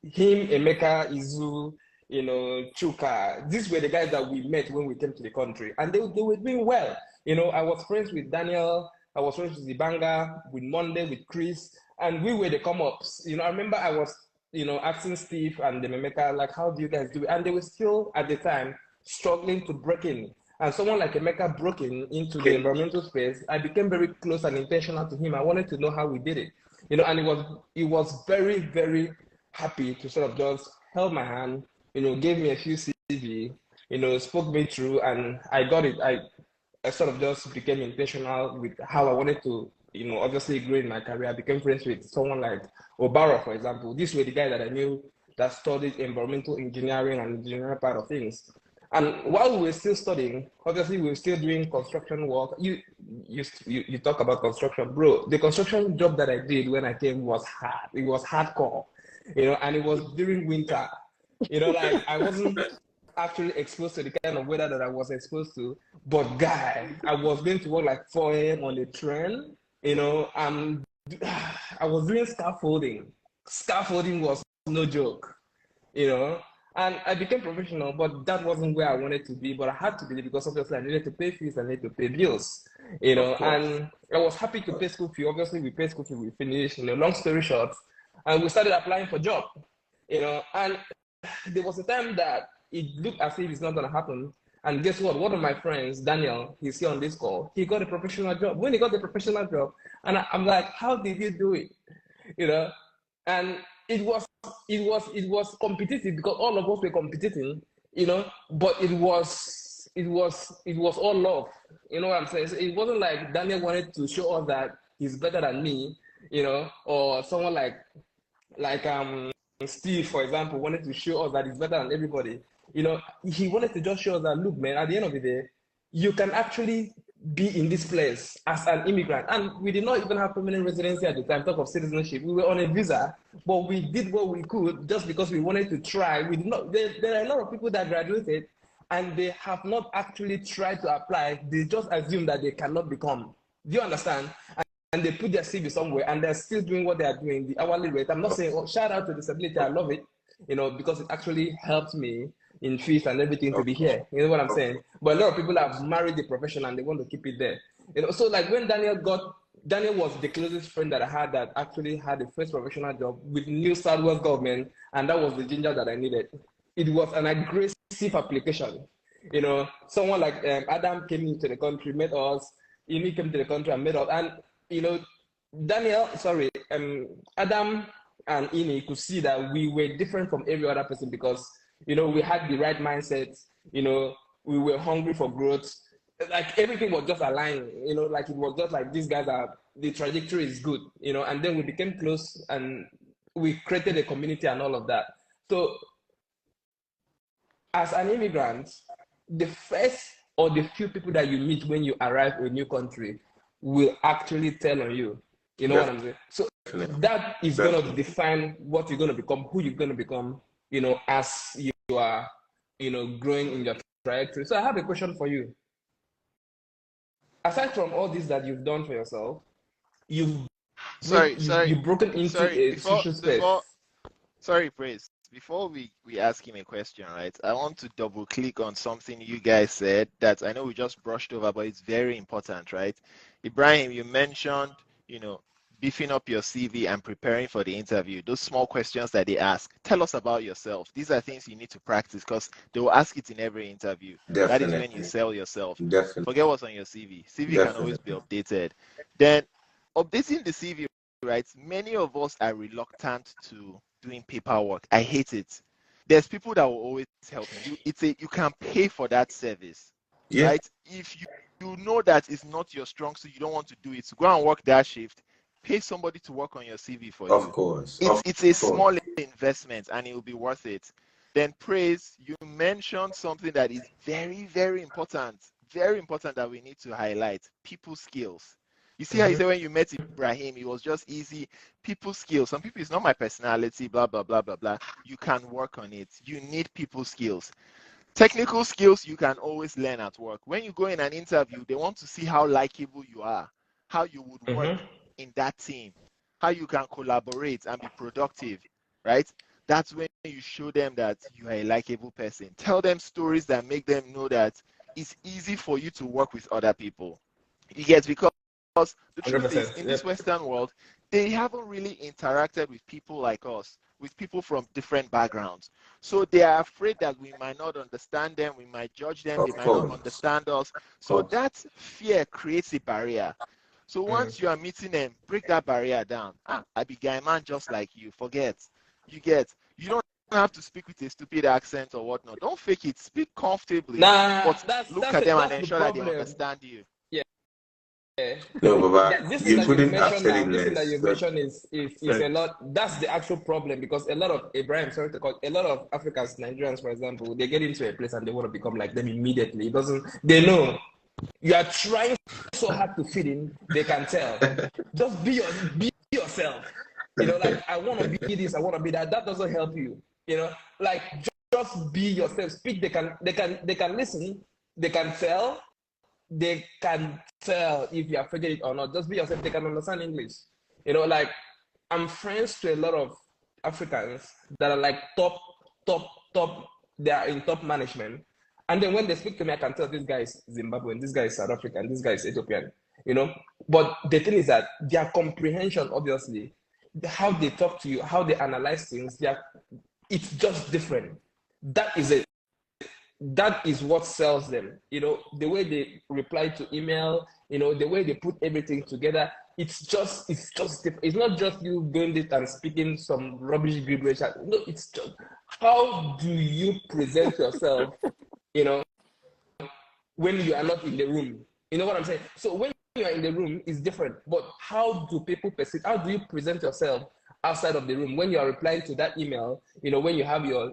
him, Emeka, Izu, Chuka. These were the guys that we met when we came to the country, and they were doing well. I was friends with Daniel, I was friends with Zibanga, with Monday, with Chris, and we were the come-ups. I remember I was, asking Steve and the Emeka, like, how do you guys do it? And they were still, at the time, struggling to break in. And someone like Emeka broke into the environmental space. I became very close and intentional to him. I wanted to know how we did it. And it was very, very happy to sort of just held my hand, gave me a few CV, spoke me through, and I got it. I sort of just became intentional with how I wanted to, obviously grow in my career. I became friends with someone like Obara, for example. These were the guys that I knew that studied environmental engineering and engineering part of things. And while we were still studying, obviously we were still doing construction work. You talk about construction, bro. The construction job that I did when I came was hard. It was hardcore, and it was during winter. Like I wasn't actually exposed to the kind of weather that I was exposed to. But guy, I was going to work like 4 a.m. on the train, and I was doing scaffolding. Scaffolding was no joke, and I became professional, but that wasn't where I wanted to be. But I had to be because obviously I needed to pay fees, I needed to pay bills, and I was happy to pay school fee. Obviously, we paid school fee, we finished, long story short, and we started applying for job, and there was a time that it looked as if it's not going to happen. And guess what? One of my friends, Daniel, he's here on this call, he got a professional job. When he got the professional job, and I'm like, how did you do it? And it was competitive because all of us were competing, but it was all love. You know what I'm saying? So it wasn't like Daniel wanted to show us that he's better than me, or someone like Steve, for example, wanted to show us that he's better than everybody. He wanted to just show us that, look, man, at the end of the day, you can actually be in this place as an immigrant. And we did not even have permanent residency at the time, talk of citizenship. We were on a visa, but we did what we could just because we wanted to try. We did not. There are a lot of people that graduated and they have not actually tried to apply. They just assume that they cannot become. Do you understand? And they put their CV somewhere and they're still doing what they are doing, the hourly rate. I'm not saying, shout out to disability, I love it, because it actually helped me in fees and everything to be here. You know what I'm saying? But a lot of people have married the profession and they want to keep it there. So like when Daniel was the closest friend that I had that actually had the first professional job with New South Wales government, and that was the ginger that I needed. It was an aggressive application. Someone like Adam came into the country, met us, Amy came to the country and met us, and Adam and Ini could see that we were different from every other person because, we had the right mindset, we were hungry for growth. Like everything was just aligned, like it was just like these guys the trajectory is good, and then we became close and we created a community and all of that. So as an immigrant, the first or the few people that you meet when you arrive in a new country will actually tell on you. You know what I'm saying? So that is going to define what you're going to become, who you're going to become, as you are, growing in your trajectory. So I have a question for you. Aside from all this that you've done for yourself, you've broken into a social space. Sorry, Praise. Before we ask him a question, right, I want to double click on something you guys said that I know we just brushed over, but it's very important, right? Ibrahim, you mentioned, beefing up your CV and preparing for the interview. Those small questions that they ask. Tell us about yourself. These are things you need to practice because they will ask it in every interview. Definitely. That is when you sell yourself. Definitely. Forget what's on your CV. CV Definitely. can always be updated. Then updating the CV, right? Many of us are reluctant to doing paperwork. I hate it. There's people that will always help you. You can pay for that service, right? If you know that it's not your strong suit, you don't want to do it, so go and work that shift. Pay somebody to work on your CV for you. Of course. It's a small investment and it will be worth it. Then Praise, you mentioned something that is very, very important that we need to highlight: people skills. You see how you say when you met Ibrahim, it was just easy. People skills. Some people, it's not my personality, blah, blah, blah, blah, blah. You can work on it. You need people skills. Technical skills, you can always learn at work. When you go in an interview, they want to see how likable you are, how you would work in that team, how you can collaborate and be productive, right? That's when you show them that you are a likable person. Tell them stories that make them know that it's easy for you to work with other people. You get, because the truth is, 100%. in this Yep. Western world, they haven't really interacted with people like us, with people from different backgrounds. So they are afraid that we might not understand them, we might judge them, they Of might not course. understand us. Of So course. that fear creates a barrier. So Mm. once you are meeting them, break that barrier down. I be guy man just like you. Forget. You get. You don't have to speak with a stupid accent or whatnot. Don't fake it. Speak comfortably, Nah, but that's look that's at it. them and That's the ensure that they problem. understand you. Yeah. No, Baba, This thing you that you've couldn't have mentioned said now, it this thing that less. you've mentioned is a Thanks. lot. That's the actual problem, because a lot of Ibrahim, sorry to call, a lot of Africans, Nigerians, for example, they get into a place and they want to become like them immediately. It doesn't. They know you are trying so hard to fit in. They can tell. Just be yourself. Like, I want to be this, I want to be that. That doesn't help you. Like, just be yourself. Speak. They can listen. They can tell. They can tell if you are faking it or not. Just be yourself. They can understand English. Like, I'm friends to a lot of Africans that are like top, top, top. They are in top management. And then when they speak to me, I can tell this guy is Zimbabwean, this guy is South African, this guy is Ethiopian. But the thing is that their comprehension, obviously, how they talk to you, how they analyze things, it's just different. That is it. That is what sells them. The way they reply to email, the way they put everything together. It's just different. It's not just you doing it and speaking some rubbish gibberish. No, it's just how do you present yourself, you know, when you are not in the room. You know what I'm saying? So when you are in the room, it's different. But how do people perceive? How do you present yourself outside of the room when you are replying to that email? When you have your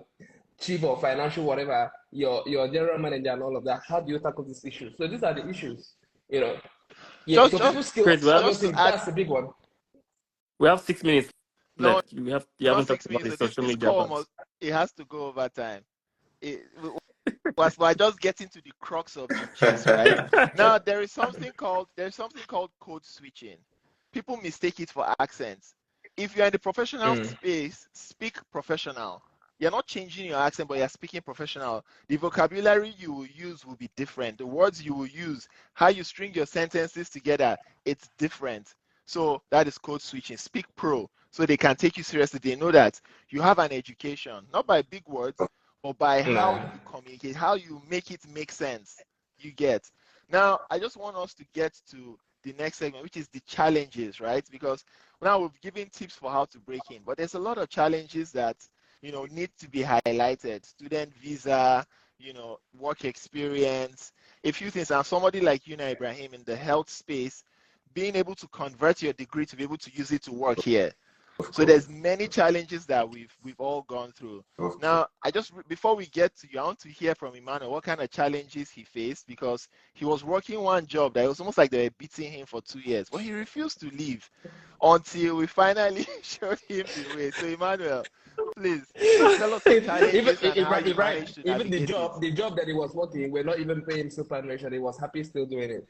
chief or financial whatever, your general manager and all of that. How do you tackle these issues? So these are the issues. Yeah. Just So just people skills, Chris, we have just to obviously, add, that's the big one. 6 minutes no, left. You not haven't talked six about minutes. the So this social this media call part. must, it has to go over time. We're just getting to the crux of the gist, right? Now there's something called code switching. People mistake it for accents. If you're in the professional Mm. space, speak professional. You're not changing your accent, but you're speaking professional. The vocabulary you will use will be different. The words you will use, how you string your sentences together, it's different. So that is code switching. Speak pro, so they can take you seriously. They know that you have an education, not by big words, but by how Nah. you communicate, how you make it make sense. You get. Now, I just want us to get to the next segment, which is the challenges, right? Because now we've given tips for how to break in, but there's a lot of challenges that need to be highlighted. Student visa, work experience, a few things. And somebody like you now, Ibrahim, in the health space, being able to convert your degree to be able to use it to work here. Of So course. there's many challenges that we've all gone through. Of course. Now, before we get to you, I want to hear from Emmanuel what kind of challenges he faced, because he was working one job that it was almost like they were beating him for 2 years, but he refused to leave until we finally showed him the way. So Emmanuel, please tell us some even challenges and how you right, managed to even the navigate it. job, the job that he was working, we're not even paying superannuation. He was happy still doing it.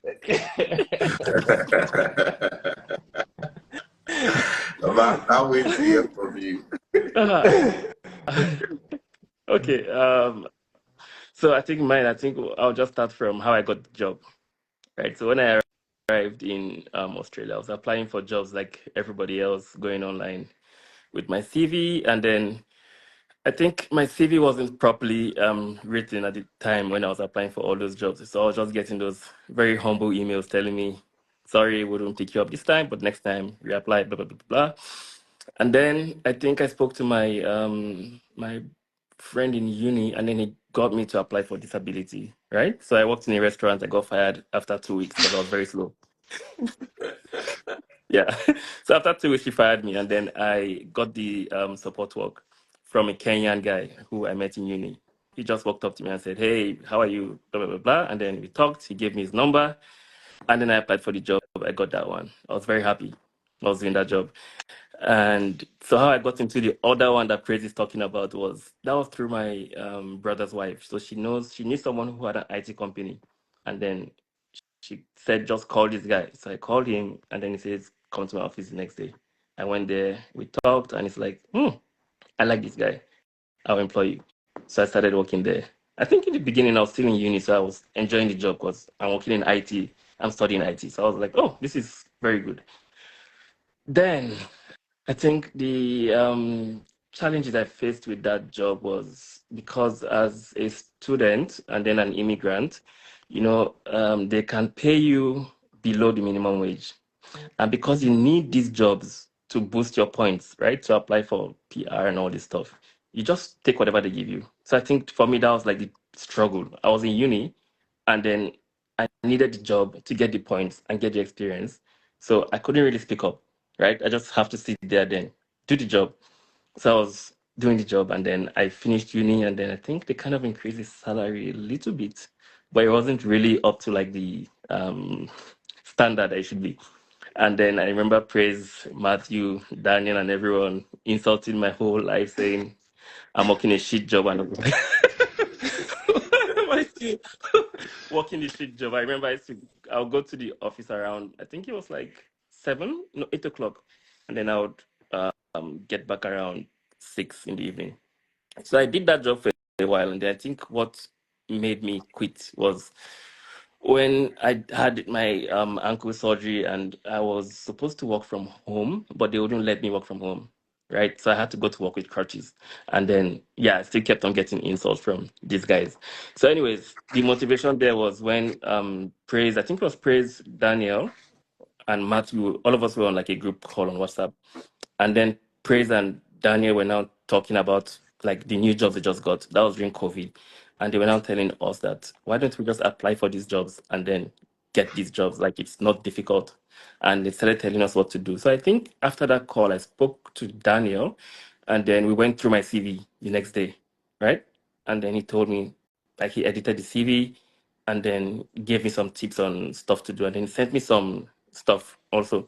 Baba, I'll wait to hear from you. Okay. So I think I'll just start from how I got the job. Right. So when I arrived in Australia, I was applying for jobs like everybody else, going online with my CV, and then I think my CV wasn't properly written at the time when I was applying for all those jobs. So I was just getting those very humble emails telling me, "Sorry, we won't pick you up this time, but next time reapply." Blah blah blah blah. And then I think I spoke to my friend in uni, and then he got me to apply for disability. Right. So I worked in a restaurant. I got fired after 2 weeks because I was very slow. Yeah. So after 2 weeks, she fired me, and then I got the support work from a Kenyan guy who I met in uni. He just walked up to me and said, "Hey, how are you?" Blah blah blah blah. And then we talked. He gave me his number, and then I applied for the job. I got that one. I was very happy. I was doing that job. And so how I got into the other one that Praise is talking about was through my brother's wife. So she knew someone who had an IT company, and then she said, "Just call this guy." So I called him, and then he says, "Come to my office the next day." I went there, we talked, and it's like, I like this guy. I'll employ you. So I started working there. I think in the beginning I was still in uni, so I was enjoying the job because I'm working in IT. I'm studying IT. So I was like, oh, this is very good. Then I think the challenges I faced with that job was because as a student and then an immigrant, they can pay you below the minimum wage. And because you need these jobs to boost your points, right? To apply for PR and all this stuff, you just take whatever they give you. So I think for me, that was like the struggle. I was in uni and then I needed the job to get the points and get the experience. So I couldn't really speak up, right? I just have to sit there then, do the job. So I was doing the job and then I finished uni and then I think they kind of increased the salary a little bit, but it wasn't really up to like the standard I should be. And then I remember Praise, Matthew, Daniel, and everyone insulting my whole life, saying I'm working a shit job. And I'm like, why am I still working a shit job? I remember I'll go to the office around, I think it was like 8 o'clock. And then I would get back around 6 in the evening. So I did that job for a while. And then I think what made me quit was when I had my ankle surgery and I was supposed to work from home, but they wouldn't let me work from home, right? So I had to go to work with crutches. And then, I still kept on getting insults from these guys. So anyways, the motivation there was when Praise, I think it was Praise, Daniel, and Matthew, all of us were on like a group call on WhatsApp. And then Praise and Daniel were now talking about like the new jobs they just got. That was during COVID. And they were now telling us that why don't we just apply for these jobs and then get these jobs? Like it's not difficult. And they started telling us what to do. So I think after that call, I spoke to Daniel and then we went through my CV the next day, right? And then he told me, like he edited the CV and then gave me some tips on stuff to do. And then he sent me some stuff also.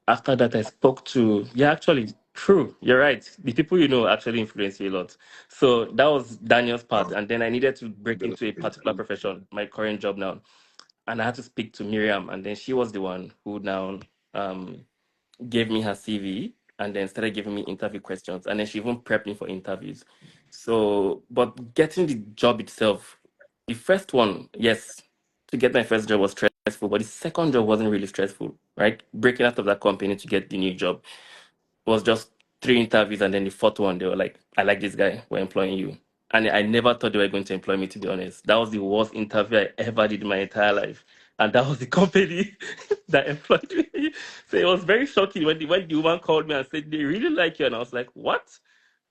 After that, I spoke to, actually, true, you're right. The people you know actually influence you a lot. So that was Daniel's part. And then I needed to break into a particular profession, my current job now. And I had to speak to Miriam. And then she was the one who now gave me her CV and then started giving me interview questions. And then she even prepped me for interviews. So, but getting the job itself, the first one, yes, to get my first job was stressful, but the second job wasn't really stressful, right? Breaking out of that company to get the new job was just 3 interviews. And then the fourth one, they were like, I like this guy, we're employing you. And I never thought they were going to employ me, to be honest. That was the worst interview I ever did in my entire life. And that was the company that employed me. So it was very shocking when the woman called me and said, they really like you. And I was like, what?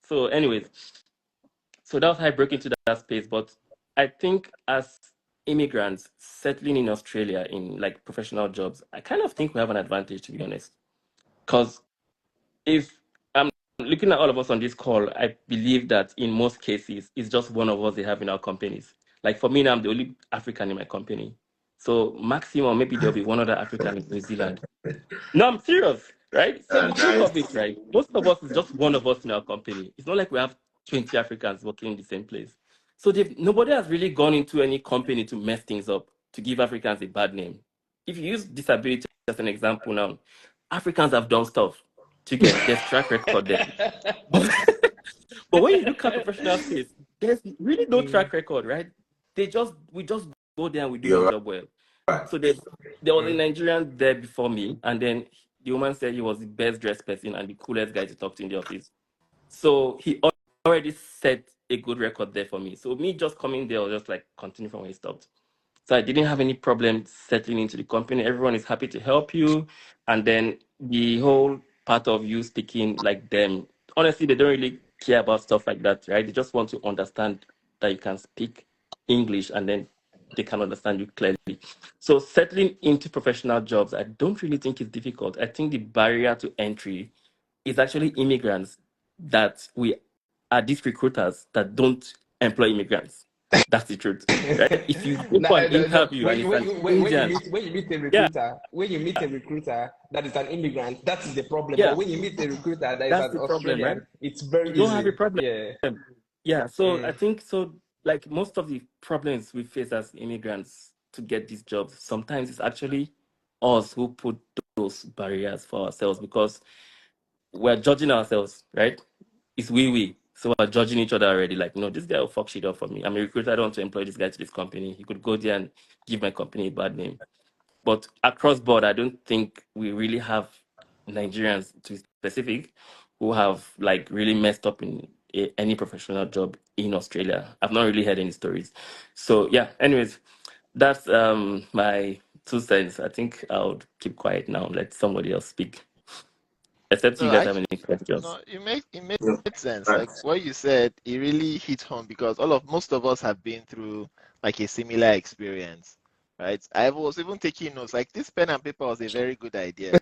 So anyways, so that was how I broke into that space. But I think as immigrants settling in Australia in like professional jobs, I kind of think we have an advantage, to be honest. Because if I'm looking at all of us on this call, I believe that in most cases, it's just one of us they have in our companies. Like for me now, I'm the only African in my company. So maximum, maybe there'll be one other African in New Zealand. No, I'm serious, right? So think of it, right? Most of us is just one of us in our company. It's not like we have 20 Africans working in the same place. So nobody has really gone into any company to mess things up, to give Africans a bad name. If you use disability as an example now, Africans have done stuff to get there's track record there. But when you look at professional space, there's really no track record, right? We just go there and we do the job well. Right. So there was a Nigerian there before me, and then the woman said he was the best dressed person and the coolest guy to talk to in the office. So he already set a good record there for me. So me just coming there was just like continue from where he stopped. So I didn't have any problem settling into the company. Everyone is happy to help you. And then the whole part of you speaking like them, honestly, they don't really care about stuff like that, right? They just want to understand that you can speak English and then they can understand you clearly. So settling into professional jobs, I don't really think is difficult. I think the barrier to entry is actually immigrants that we are these recruiters that don't employ immigrants. That's the truth, right? If you go for an interview and it's an Indian, when you meet a recruiter that is an immigrant, that is the problem. But when you meet a recruiter that is that's an the problem, Australian, right? it's very You easy. don't have a problem. Yeah. So I think so. Like most of the problems we face as immigrants to get these jobs, sometimes it's actually us who put those barriers for ourselves because we're judging ourselves, right? It's we. So we're judging each other already. Like, no, this guy will fuck shit up for me. I'm a recruiter. I don't want to employ this guy to this company. He could go there and give my company a bad name. But across board, I don't think we really have Nigerians, to be specific, who have like really messed up in any professional job in Australia. I've not really heard any stories. So yeah. Anyways, that's my 2 cents. I think I'll keep quiet now. Let somebody else speak. Except you No, guys have any questions. no, it made Yeah. sense. Like Right. what you said, it really hit home because most of us have been through like a similar experience, right? I was even taking notes. Like this pen and paper was a very good idea.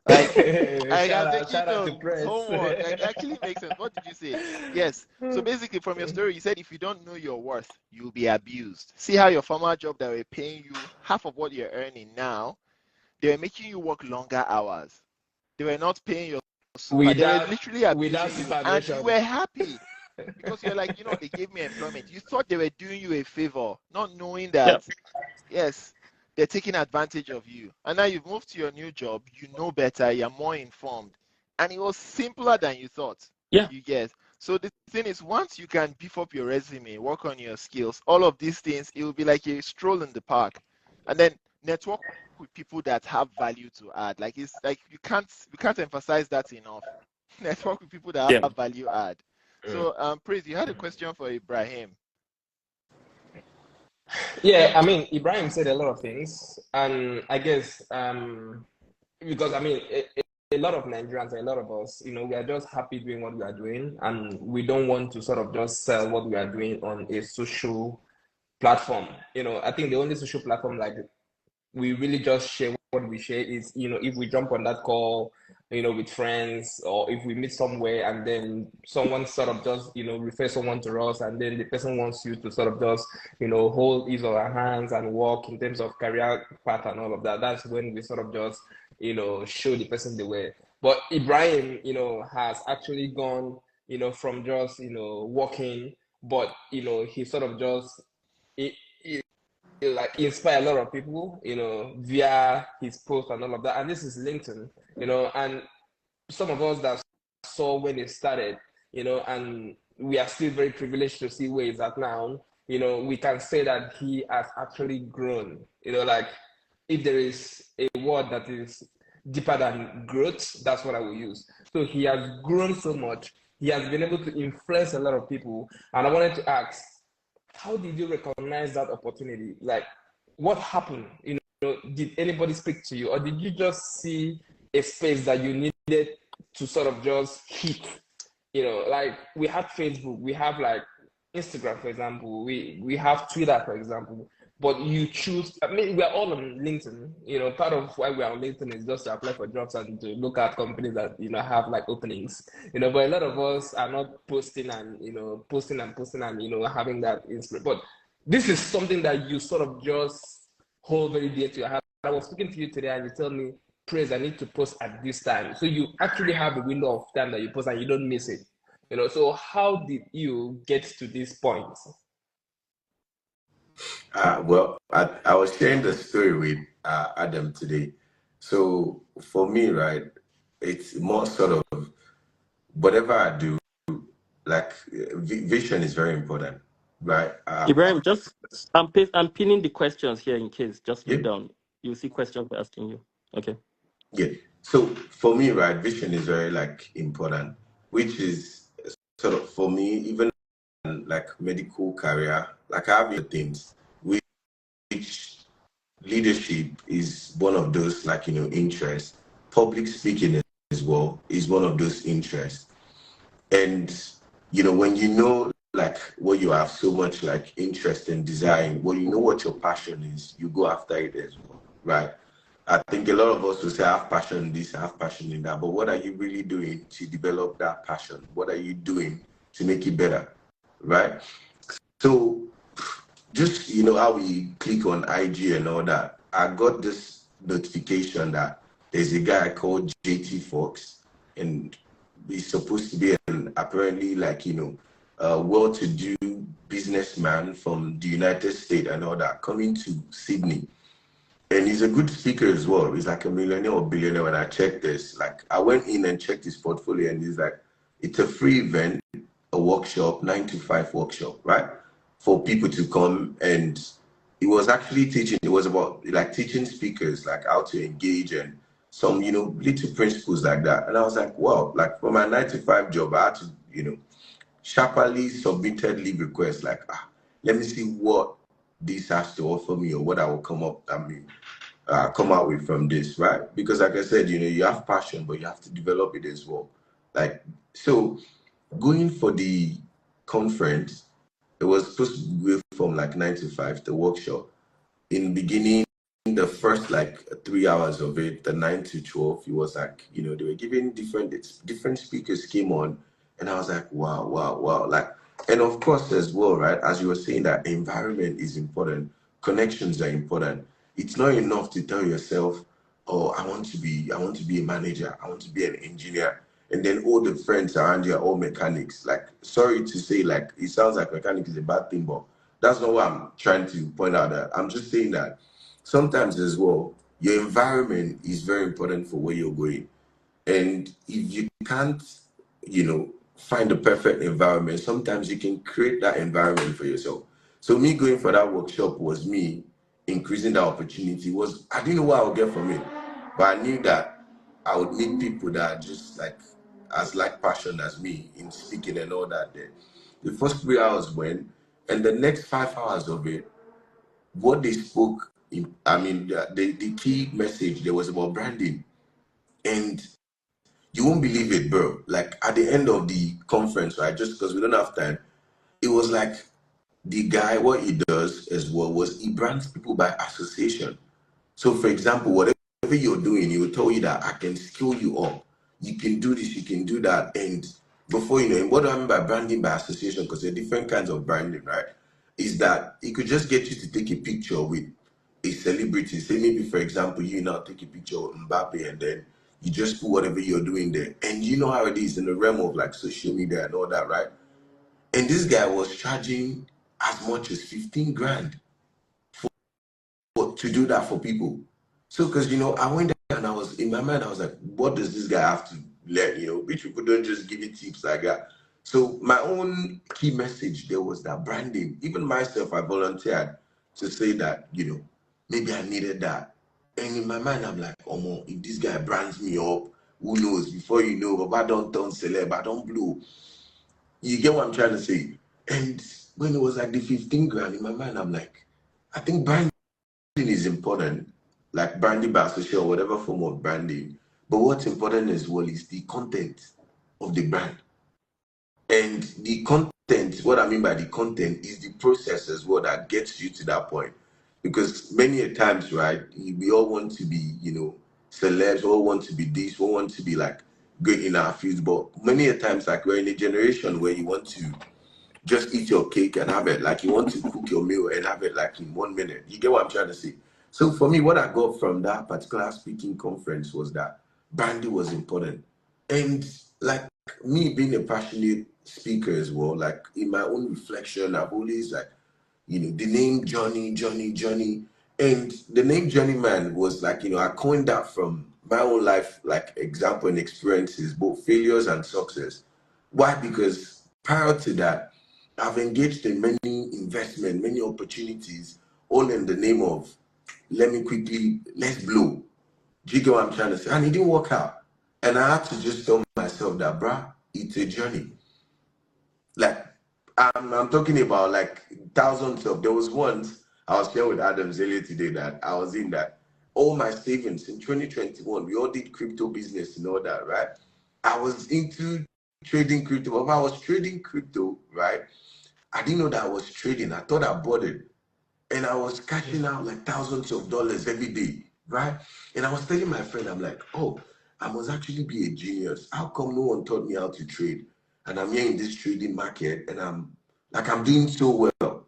Like I shout am out, taking shout out to notes, Press. homework. Like actually makes sense. What did you say? Yes. So basically, from your story, you said if you don't know your worth, you'll be abused. See how your former job that were paying you half of what you're earning now, they were making you work longer hours. They were not paying your super. They were without literally without abusing you, and you supervision. were happy because you're like, they gave me employment. You thought they were doing you a favor, not knowing Yeah. that, yes, they're taking advantage of you. And now you've moved to your new job, you know better, you're more informed, and it was simpler than you thought. Yeah. You get. So the thing is, once you can beef up your resume, work on your skills, all of these things, it will be like a stroll in the park, and then network with people that have value to add. Like it's like we can't emphasize that enough. Network with people that Yeah. have value add. So Praise, you had a question for Ibrahim. Yeah, I mean, Ibrahim said a lot of things, and I guess because I mean, a lot of Nigerians, a lot of us, we are just happy doing what we are doing, and we don't want to sort of just sell what we are doing on a social platform. I think the only social platform like we really just share what we share is, if we jump on that call, with friends, or if we meet somewhere and then someone sort of just, refer someone to us, and then the person wants you to sort of just, hold his or her hands and walk in terms of career path and all of that. That's when we sort of just, show the person the way. But Ibrahim, has actually gone, from just, walking, but, he sort of just, he, like inspire a lot of people, via his post and all of that. And this is LinkedIn, and some of us that saw when it started, and we are still very privileged to see where he's at now. We can say that he has actually grown. Like if there is a word that is deeper than growth, that's what I will use. So he has grown so much. He has been able to influence a lot of people. And I wanted to ask, how did you recognize that opportunity? Like, what happened? Did anybody speak to you, or did you just see a space that you needed to sort of just hit? Like we have Facebook, we have like Instagram, for example, we have Twitter, for example. But you choose. I mean, we're all on LinkedIn. Part of why we're on LinkedIn is just to apply for jobs and to look at companies that have like openings. But a lot of us are not posting and posting and posting and having that inspiration. But this is something that you sort of just hold very dear to your heart. I was speaking to you today, and you tell me, Praise, I need to post at this time. So you actually have a window of time that you post, and you don't miss it. So how did you get to this point? Well, I was sharing the story with Adam today. So for me, right, it's more sort of whatever I do, like vision is very important, right? Ibrahim, I'm pinning the questions here in case. Just Yeah, look down. You'll see questions we're asking you. Okay. yeah. So for me, right, vision is very like important, which is sort of for me, even like medical career, like I have things which leadership is one of those like interests. Public speaking as well is one of those interests. And when like what you have so much like interest in design, well, you know what your passion is, you go after it as well, right? I think a lot of us will say I have passion in this, I have passion in that, but what are you really doing to develop that passion? What are you doing to make it better, right? So just how we click on IG and all that, I got this notification that there's a guy called JT Fox, and he's supposed to be an apparently like a well-to-do businessman from the United States and all that, coming to Sydney. And he's a good speaker as well. He's like a millionaire or billionaire. When I checked this, like I went in and checked his portfolio, and he's like, it's a free event, a a workshop, 9 to 5 workshop, right? For people to come, and it was actually teaching. It was about like teaching speakers like how to engage and some, little principles like that. And I was like, wow, like for my 9 to 5 job, I had to, sharply submitted leave requests like, let me see what this has to offer me or what I will come out with from this, right? Because like I said, you have passion, but you have to develop it as well. Like, so going for the conference, it was supposed to go from like 9 to 5, the workshop. In the beginning, the first like 3 hours of it, the 9 to 12, it was like, they were giving different speakers came on, and I was like, wow, wow, wow. Like, and of course as well, right? As you were saying, that environment is important, connections are important. It's not enough to tell yourself, oh, I want to be a manager, I want to be an engineer, and then all the friends around you are all mechanics. Like, sorry to say, like, it sounds like mechanic is a bad thing, but that's not what I'm trying to point out. That I'm just saying that sometimes as well, your environment is very important for where you're going. And if you can't, find the perfect environment, sometimes you can create that environment for yourself. So me going for that workshop was me increasing that opportunity. Was I didn't know what I would get from it, but I knew that I would meet people that are just like as like passion as me in speaking and all that. There, the first 3 hours went, and the next 5 hours of it, what they spoke. The key message there was about branding, and you won't believe it, bro. Like at the end of the conference, right? Just because we don't have time, it was like the guy, what he does as well was he brands people by association. So, for example, whatever you're doing, he will tell you that I can skill you up. You can do this, you can do that. And before you know it, what do I mean by branding by association? Because there are different kinds of branding, right? Is that he could just get you to take a picture with a celebrity. Say maybe, for example, you now take a picture of Mbappe, and then you just put whatever you're doing there. And you know how it is in the realm of like social media and all that, right? And this guy was charging as much as 15 grand to do that for people. So, because I went there and I was in my mind, I was like, what does this guy have to learn? Which people don't just give you tips like that. So, my own key message there was that branding. Even myself, I volunteered to say that, maybe I needed that. And in my mind, I'm like, oh, man, if this guy brands me up, who knows? Before you know, but I don't turn celeb, I don't blow. You get what I'm trying to say? And when it was like the 15 grand in my mind, I'm like, I think branding is important, like branding by association or whatever form of branding. But what's important as well is the content of the brand. And the content, what I mean by the content is the process as well that gets you to that point. Because many a times, right, we all want to be, celebs, we all want to be this, we all want to be like great in our fields. But many a times, like we're in a generation where you want to just eat your cake and have it. Like you want to cook your meal and have it like in 1 minute. You get what I'm trying to say? So for me, what I got from that particular speaking conference was that branding was important. And like me being a passionate speaker as well, like in my own reflection, I've always like, the name Johnny, Johnny, Johnny. And the name Johnny Man was like, I coined that from my own life, like example and experiences, both failures and success. Why? Because prior to that, I've engaged in many investment, many opportunities, all in the name of let's blow. Do you get what I'm trying to say? And it didn't work out. And I had to just tell myself that, bruh, it's a journey. Like, I'm talking about like thousands of, there was once I was sharing with Adams earlier today that I was in that all my savings in 2021, we all did crypto business and all that, right? I was into trading crypto. But if I was trading crypto, right? I didn't know that I was trading. I thought I bought it. And I was cashing out like thousands of dollars every day, right? And I was telling my friend, I'm like, oh, I must actually be a genius. How come no one taught me how to trade? And I'm here in this trading market and I'm doing so well,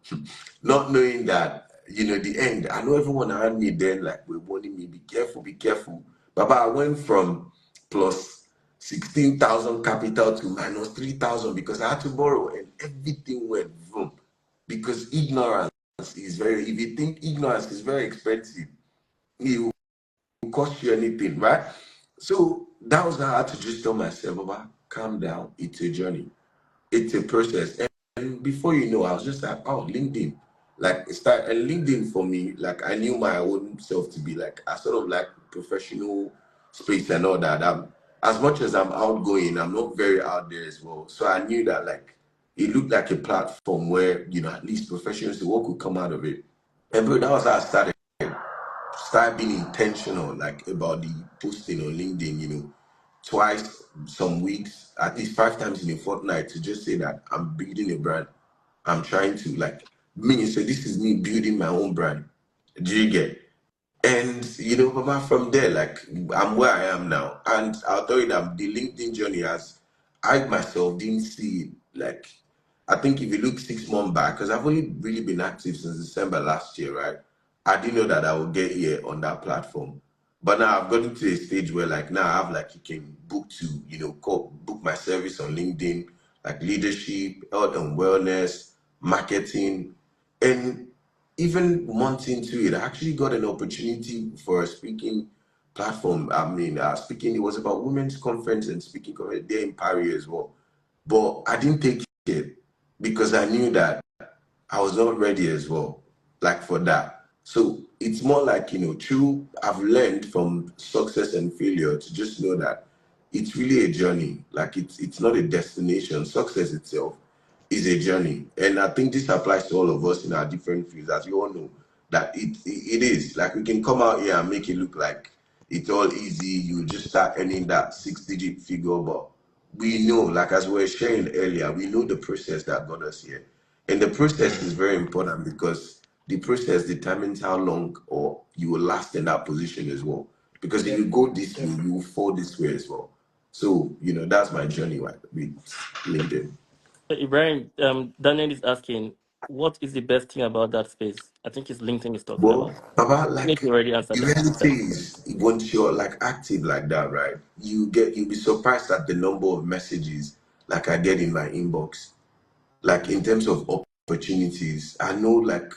not knowing that, the end. I know everyone around me then like were warning me, be careful, be careful. But I went from plus 16,000 capital to minus 3,000 because I had to borrow and everything went boom. Because ignorance is very, if you think ignorance is very expensive, it will cost you anything, right? So that was how I had to just tell myself, Baba, calm down, it's a journey. it's a process. And before you know, I was just like, oh, LinkedIn. Like and LinkedIn for me, like I knew my own self to be like a sort of like professional space and all that. As much as I'm outgoing, I'm not very out there as well. So I knew that like it looked like a platform where, at least professionals, what could come out of it. And bro, that was how I started being intentional, like about the posting on LinkedIn, twice some weeks, at least 5 times in a fortnight, to just say that I'm building a brand. I'm trying to like me. So this is me building my own brand. Do you get? And Baba, from there, like I'm where I am now. And I'll tell you that the LinkedIn journey has I myself didn't see it. Like I think if you look 6 months back, because I've only really been active since December last year, right? I didn't know that I would get here on that platform. But now I've gotten to a stage where like now I have like you can book to, book my service on LinkedIn, like leadership, health and wellness, marketing. And even months into it, I actually got an opportunity for a speaking platform. I mean, speaking, it was about women's conference and speaking conference there in Paris as well. But I didn't take it because I knew that I was not ready as well, like for that. So it's more like, true, I've learned from success and failure to just know that it's really a journey. Like it's not a destination. Success itself is a journey. And I think this applies to all of us in our different fields, as you all know, that it is. Like we can come out here and make it look like it's all easy. You just start earning that 6-digit figure, but we know, like as we were sharing earlier, we know the process that got us here. And the process is very important because the process determines how long or you will last in that position as well. Because if Yep. you go this way, Yep. you will fall this way as well. So, that's my journey with LinkedIn. Ibrahim, Daniel is asking, what is the best thing about that space? I think it's LinkedIn he's talking But about. about I think like you already answered the that. reality is once you're like active like that, right? You'll be surprised at the number of messages like I get in my inbox. Like in terms of opportunities, I know like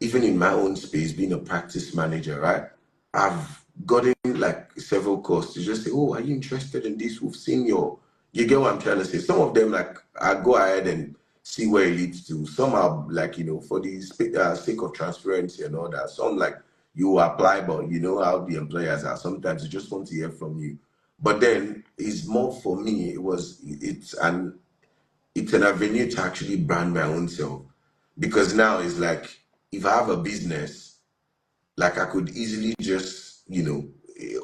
even in my own space, being a practice manager, right? I've gotten like several calls to just say, "Oh, are you interested in this? We've seen you get what I'm trying to say." Some of them like I go ahead and see where it leads to. Some are like for the sake of transparency and all that. Some like you apply, but you know how the employers are. Sometimes they just want to hear from you. But then it's more for me. It's an avenue to actually brand my own self because now it's like if I have a business, like I could easily just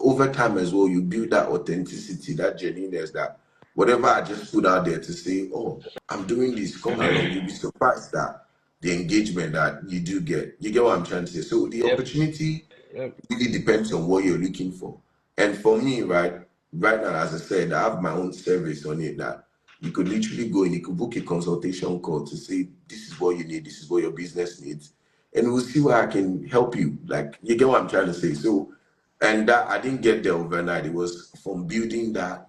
over time as well, you build that authenticity, that genuineness, that whatever I just put out there to say, oh, I'm doing this, come along, you'll be surprised that the engagement that you get what I'm trying to say. So the Yep. opportunity Yep. really depends on what you're looking for. And for me, right now, as I said, I have my own service on it that you could literally go and you could book a consultation call to say, this is what you need, this is what your business needs. And we'll see where I can help you. Like, you get what I'm trying to say. So, and that I didn't get there overnight. It was from building that,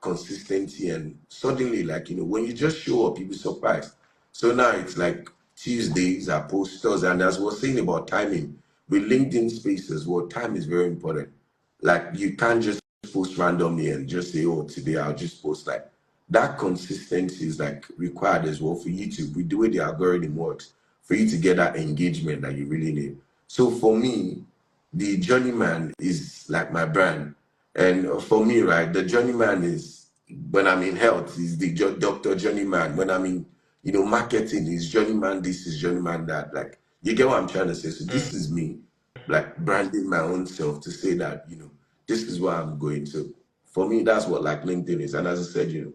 consistency. And suddenly, like, when you just show up, you'll be surprised. So now it's like Tuesdays are posters. And as we're saying about timing, with LinkedIn spaces, well, time is very important. Like you can't just post randomly and just say, oh, today I'll just post. Like that consistency is like required as well for you to, with the way the algorithm works, for you to get that engagement that you really need. So for me, the journeyman is like my brand. And for me, right, the journeyman is when I'm in health, is the doctor journeyman. When I'm in, marketing is journeyman this, is journeyman that. Like, you get what I'm trying to say? So this is me, like branding my own self to say that, this is where I'm going. So for me, that's what like LinkedIn is. And as I said,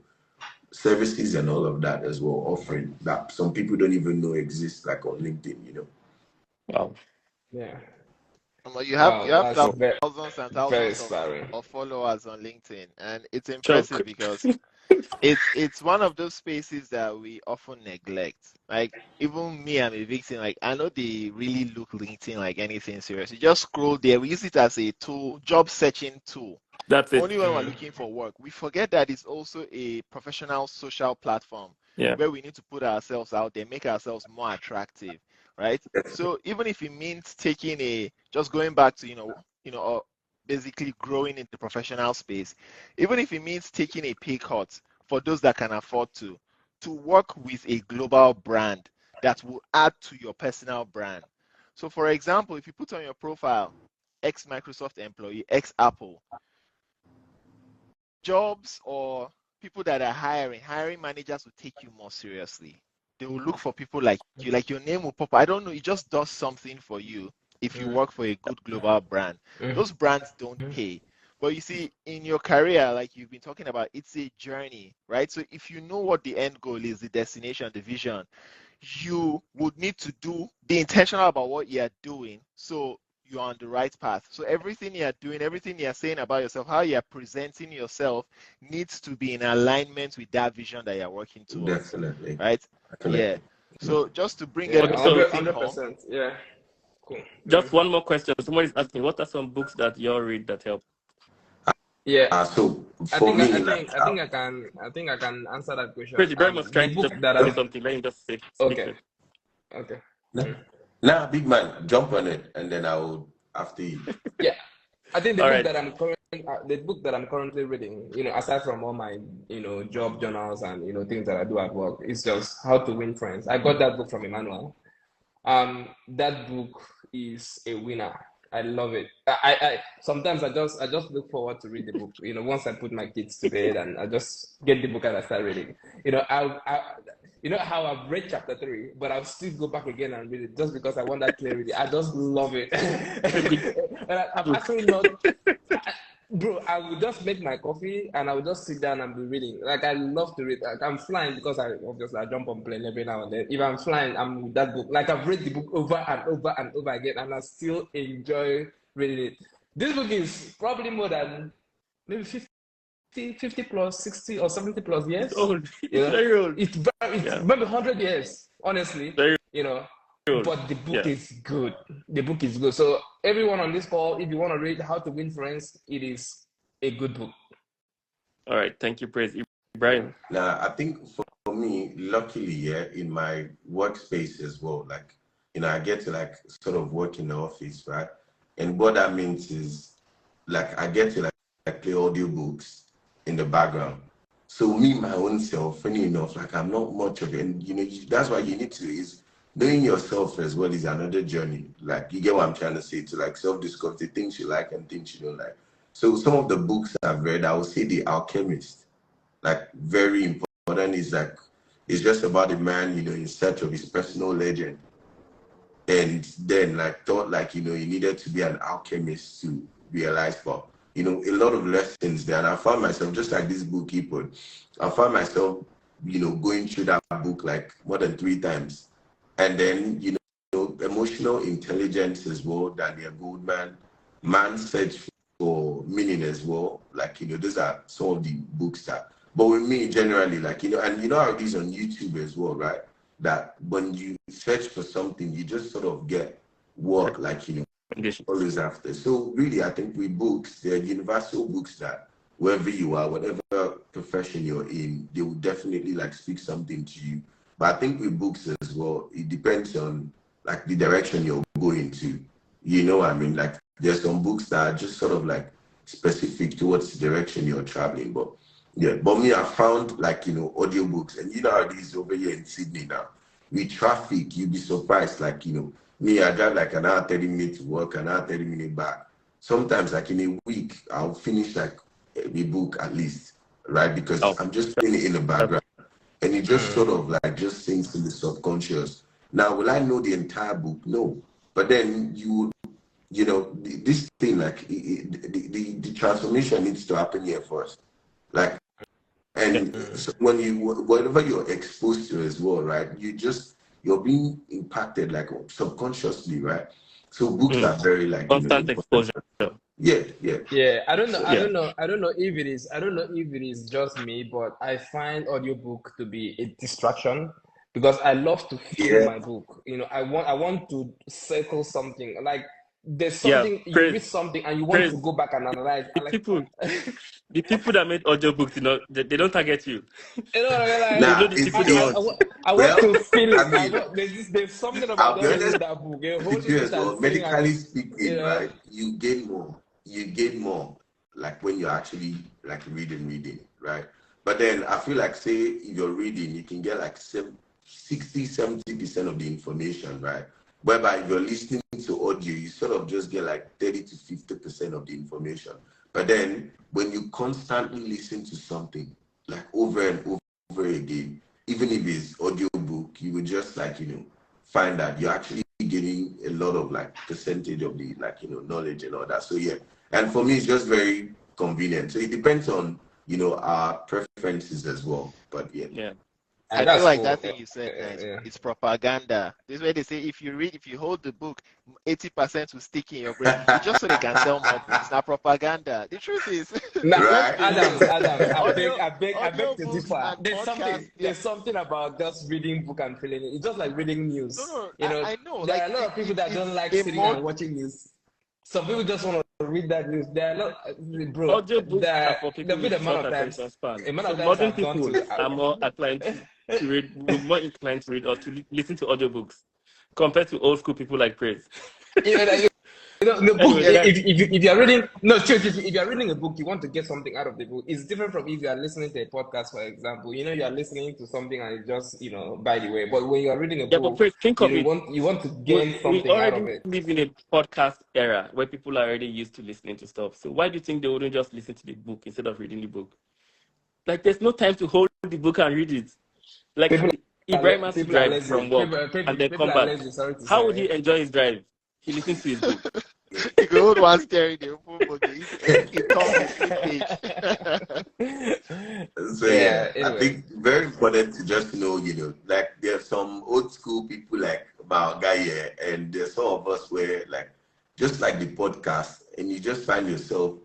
services and all of that as well, offering that some people don't even know exists like on LinkedIn. Wow. Yeah. You have Wow, that's So, thousands and very thousands inspiring. of followers on LinkedIn, and it's impressive choke. because it's one of those spaces that we often neglect. Like even me, I'm a victim. Like I know they really look LinkedIn like anything serious. You just scroll there. We use it as a tool, job searching tool. That's it. Only when we're looking for work. We forget that it's also a professional social platform Yeah. where we need to put ourselves out there, make ourselves more attractive, right? So even if it means taking just going back to basically growing in the professional space, even if it means taking a pay cut for those that can afford to, to work with a global brand that will add to your personal brand. So for example, if you put on your profile, ex-Microsoft employee, ex-Apple, jobs or people that are hiring managers will take you more seriously. They will look for people like you, like your name will pop. I don't know, it just does something for you if you work for a good global brand. Those brands don't pay. But you see, in your career, like you've been talking about, it's a journey, right? So if you know what the end goal is, the destination, the vision, you would need to be intentional about what you're doing so you're on the right path. So everything you're doing, everything you're saying about yourself, how you're presenting yourself needs to be in alignment with that vision that you're working towards. Definitely. Right? Yeah. So just to bring everything 100%. Yeah. Cool. Just one more question. Someone is asking, what are some books that you all read that help? Yeah. So I for think me, I can answer that question. Pretty very much The trying to book just that say I'm something. Let him just say. okay. Okay. now, big man, jump on it, and then I will after you. Yeah. I think the All book right. that I'm currently reading, aside from all my, job journals and things that I do at work, is just How to Win Friends. I got that book from Emmanuel. That book is a winner. I love it. I sometimes I just look forward to read the book. Once I put my kids to bed and I just get the book and I start reading. How I've read chapter 3, but I'll still go back again and read it just because I want that clarity. I just love it. And I'm actually not. Bro, I will just make my coffee and I will just sit down and be reading. Like, I love to read. Like, I'm flying because I jump on plane every now and then. If I'm flying, I'm with that book. Like, I've read the book over and over and over again, and I still enjoy reading it. This book is probably more than maybe 50 plus, 60 or 70 plus years. It's old. It's very old. It's maybe 100 years, honestly. Very old. But the book Yeah. is good. The book is good. So everyone on this call, if you want to read How to Win Friends, it is a good book. All right. Thank you, Praise. Brian. Now, I think for me, luckily, in my workspace as well, like, I get to sort of work in the office, right? And what that means is I get to play audiobooks in the background. So me, my own self, funny enough, I'm not much of it. And, that's why you need to is knowing yourself as well is another journey. You get what I'm trying to say, to self-discover the things you like and things you don't like. So some of the books I've read, I would say The Alchemist, very important, is it's just about a man, in search of his personal legend. And then thought he needed to be an alchemist to realize, but a lot of lessons there. And I found myself, just like this book he put, I found myself, going through that book more than 3 times. And then, emotional intelligence as well, Daniel Goldman, Man's Search for Meaning as well. Those are some of the books that, but with me generally, and how it is on YouTube as well, right? That when you search for something, you just sort of get what, always after. So really, I think with books, they're universal books that wherever you are, whatever profession you're in, they will definitely speak something to you. But I think with books as well, it depends on the direction you're going to. You know what I mean? There's some books that are just sort of specific towards the direction you're traveling. But yeah, but me, I found audiobooks, and how it is over here in Sydney now. With traffic, you'd be surprised. Me, I drive an hour 30 minutes to work, an hour 30 minutes back. Sometimes in a week, I'll finish a book at least, right? Because I'm just playing it in the background. And it just sort of just sinks in the subconscious. Now, will I know the entire book? No. But then this thing, the transformation needs to happen here first. And so whatever you're exposed to as well, right? You're being impacted subconsciously, right? So books are very constant exposure. Yeah, I don't know if it is just me, but I find audiobook to be a distraction because I love to feel my book. I want to circle something. There's something you read something and you want to go back and analyze. The people that made audiobooks, they don't target you. You know what I mean? I want to feel it. There's something about that book. Medically speaking, right? You gain more. When you're actually reading, right? But then I feel like, say, if you're reading, you can get like 60-70% of the information, right? Whereby if you're listening to audio, you sort of just get like 30 to 50% of the information. But then when you constantly listen to something like over and over again, even if it's audiobook, you would just like, find that you're actually getting a lot of like percentage of the like, knowledge and all that. So yeah. And for me, it's just very convenient. So it depends on, our preferences as well. But yeah. Yeah. I that's feel like cool. that thing you said, it's propaganda. This is where they say if you hold the book, 80% will stick in your brain. It's just so they can sell more books. It's not propaganda. The truth is, Now, Right. Adam, I beg to audiobooks differ. and podcasts, There's something about just reading book and feeling it. It's just like reading news. No, I know. there Like, are a lot of people that don't like a sitting more- and watching news. Some people just want to read that news. There are not, bro. Audiobooks are for people The with amount short of times, attention span. amount So of times modern I've gone people to. are more inclined to read, more inclined to read or to listen to audiobooks compared to old school people like Praise. The book. Anyway, guys. If you're reading, no, true. If you're reading a book, you want to get something out of the book. It's different from if you are listening to a podcast, for example. You are listening to something and it's just, by the way. But when you are reading a Yeah, but book, Praise, think of it. you want to gain We something out of already it. live in a podcast era where people are already used to listening to stuff. So why do you think they wouldn't just listen to the book instead of reading the book? Like, there's no time to hold the book and read it. Like, Ibrahim has to drive from work and then come back. How would he enjoy his drive? He listens to his book. You go hold one steering, the open book, it comes with page. So Yeah, I anyway. think very important to just know, like there's some old school people like about guy here, and there's some of us where like just like the podcast, and you just find yourself,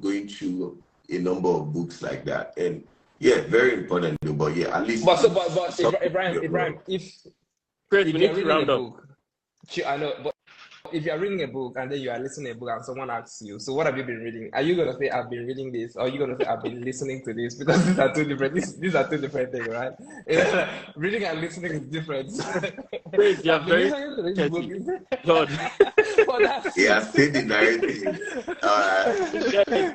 going through a number of books like that, and yeah, very important though. But yeah, at least. But Ibrahim, if Praise, we you're need to reading round a up. book, I know, but if you're reading a book and then you are listening to a book and someone asks you, so what have you been reading? Are you gonna say I've been reading this, or are you gonna say I've been listening to this? Because these are two different. These are two different things, right? Reading and listening is different. Praise, you're I've been very listening to this book. petty. God. Yeah, say the narrative.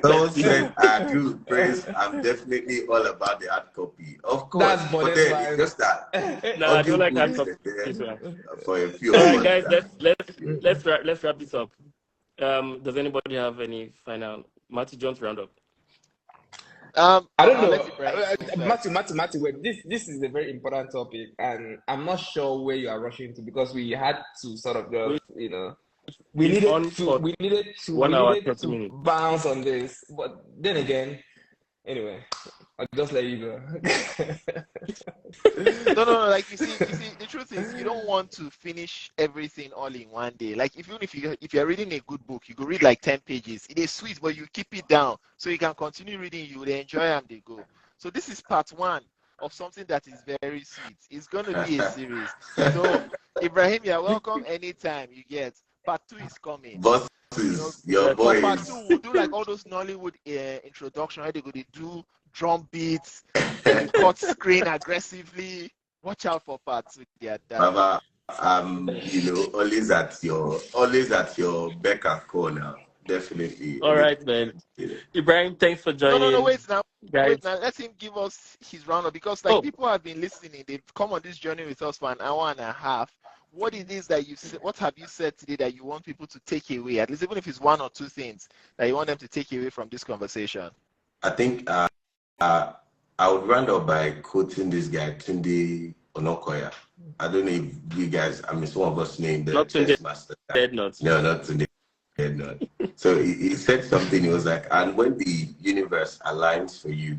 Someone said, I agree with Praise. I'm definitely all about the hard copy. Of course. That's But bonus then vibe. it's just that. No, I don't like hard audiobooks copies. are there for a few All of right, us. guys, let's wrap this up. Does anybody have any final? Matthew, Jones, round up. I don't I'll know. let Ibrahim go first. Matthew, wait, this is a very important topic, and I'm not sure where you are rushing to because we had to sort of just, we It's on needed for to 1 hour, 30 to minutes. bounce on this. But then again, anyway, I'll just let you go. No. Like you see, the truth is, you don't want to finish everything all in one day. Like if you're reading a good book, you go read like 10 pages. It is sweet, but you keep it down so you can continue reading. You will enjoy and they go. So this is part one of something that is very sweet. It's gonna be a series. So Ibrahim, you're welcome anytime you get. Part 2 is coming. Bosses, your boys. Part 2 we'll do like all those Nollywood introduction where they go to do drum beats, they cut screen aggressively. Watch out for part 2. Yeah, Baba, always at your beck and call now. Definitely. All right, man. Ibrahim, thanks for joining. No, wait now. Guys. Wait now. Let him give us his roundup because people have been listening. They've come on this journey with us for an hour and a half. What it is that what have you said today that you want people to take away? At least even if it's one or two things that you want them to take away from this conversation. I think I would round up by quoting this guy, Tunde Onokoya. I don't know if you guys, some of us named the chess master. Dead Nuts. No, not Tunde Dead Nut. So he said something, he was like, and when the universe aligns for you,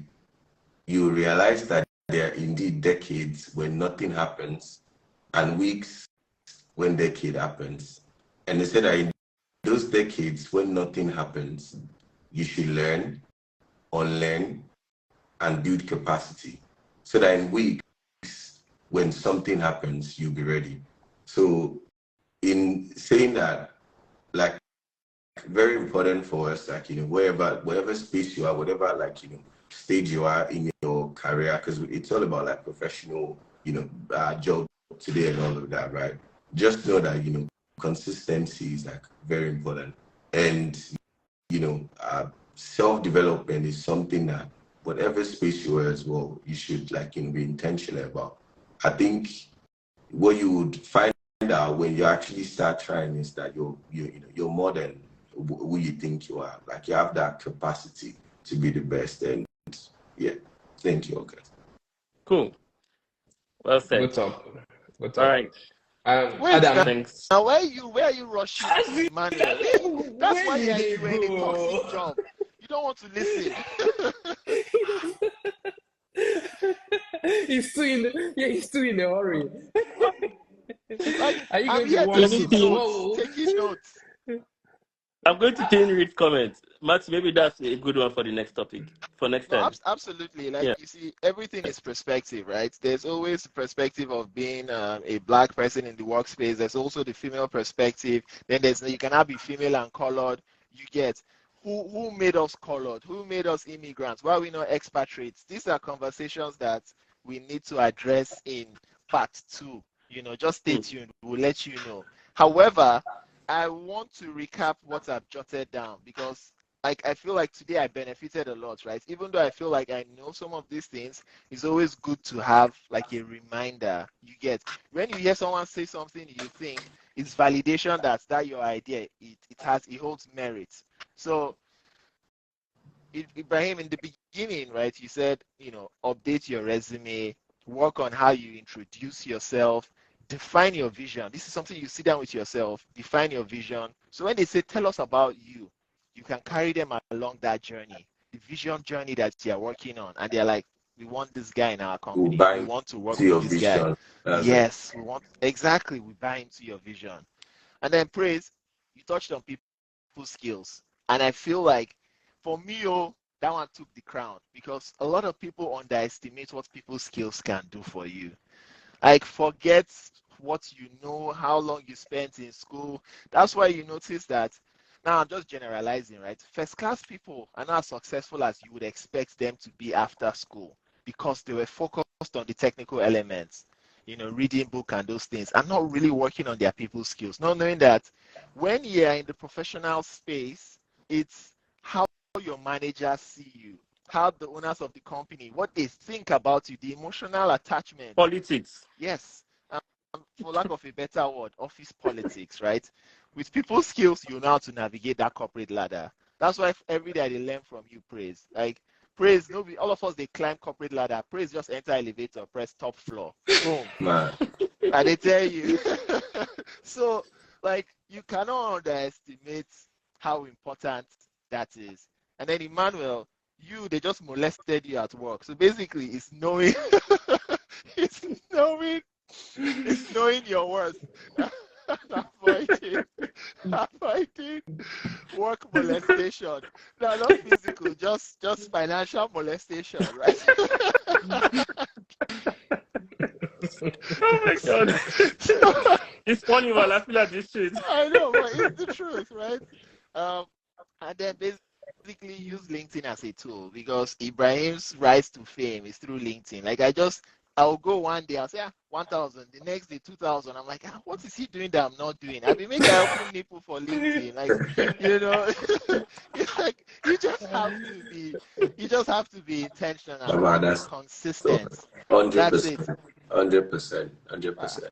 you realize that there are indeed decades when nothing happens and weeks when decade happens. And they said that in those decades when nothing happens, you should learn, unlearn, and build capacity. So that in weeks, when something happens, you'll be ready. So in saying that, like, very important for us, like, whatever space you are, whatever, stage you are in your career, because it's all about, professional, job today and all of that, right? Just know that, consistency is, very important. And, self-development is something that whatever space you are as well, you should like be intentional about. I think what you would find out when you actually start trying is that you're more than who you think you are. Like you have that capacity to be the best. And yeah, thank you. Okay. Cool. Well said. Good talk. Good All talk. right. Wait, Adam. Thanks. now where are you rushing to, Emmanuel? That's why you're in a toxic job. You don't want to listen. He's too in a hurry. Like, Are you I'm going to here one taking to notes. whoa? Taking notes. I'm going to change read comments. Matt, maybe that's a good one for the next topic. For next No, time. absolutely. Like Yeah. you see, everything is perspective, right? There's always the perspective of being a black person in the workspace. There's also the female perspective. Then you cannot be female and colored. You get who made us colored? Who made us immigrants? Why are we not expatriates? These are conversations that we need to address in part 2. Just stay tuned. We'll let you know. However, I want to recap what I've jotted down because I feel like today I benefited a lot, right? Even though I feel like I know some of these things, it's always good to have like a reminder. You get when you hear someone say something, you think it's validation that your idea it holds merit. So Ibrahim, in the beginning, right, you said, update your resume, work on how you introduce yourself, define your vision. This is something you sit down with yourself, define your vision. So when they say, tell us about you, you can carry them along that journey, the vision journey that you're working on. And they're like, we want this guy in our company. We want to work with this guy. Yes, we buy into your vision. And then praise, you touched on people's skills. And I feel like for me, that one took the crown because a lot of people underestimate what people's skills can do for you. Like forget what you know, how long you spent in school. That's why you notice that. Now I'm just generalizing, right? First class people are not as successful as you would expect them to be after school because they were focused on the technical elements, reading book and those things, and not really working on their people skills. Not knowing that when you're in the professional space, it's how your managers see you, how the owners of the company, what they think about you, the emotional attachment. Politics. Yes. For lack of a better word, office politics, right? With people skills, you know how to navigate that corporate ladder. That's why every day they learn from you, praise. Like praise, nobody, all of us they climb corporate ladder. Praise just enter elevator, press top floor. Boom. Man. And they tell you. So like you cannot underestimate how important that is. And then Emmanuel, they just molested you at work. So basically it's knowing it's knowing your worth. Avoiding work molestation. No, not physical, just financial molestation, right? Oh my God. It's funny, but I feel like this shit. I know, but it's the truth, right? And then basically use LinkedIn as a tool because Ibrahim's rise to fame is through LinkedIn. Like I'll go one day, I'll say 1,000, the next day 2,000. I'm like, what is he doing that I'm not doing? I've been making open nipple for LinkedIn. Like, it's like you just have to be intentional and consistent. 100%, That's it. 100%.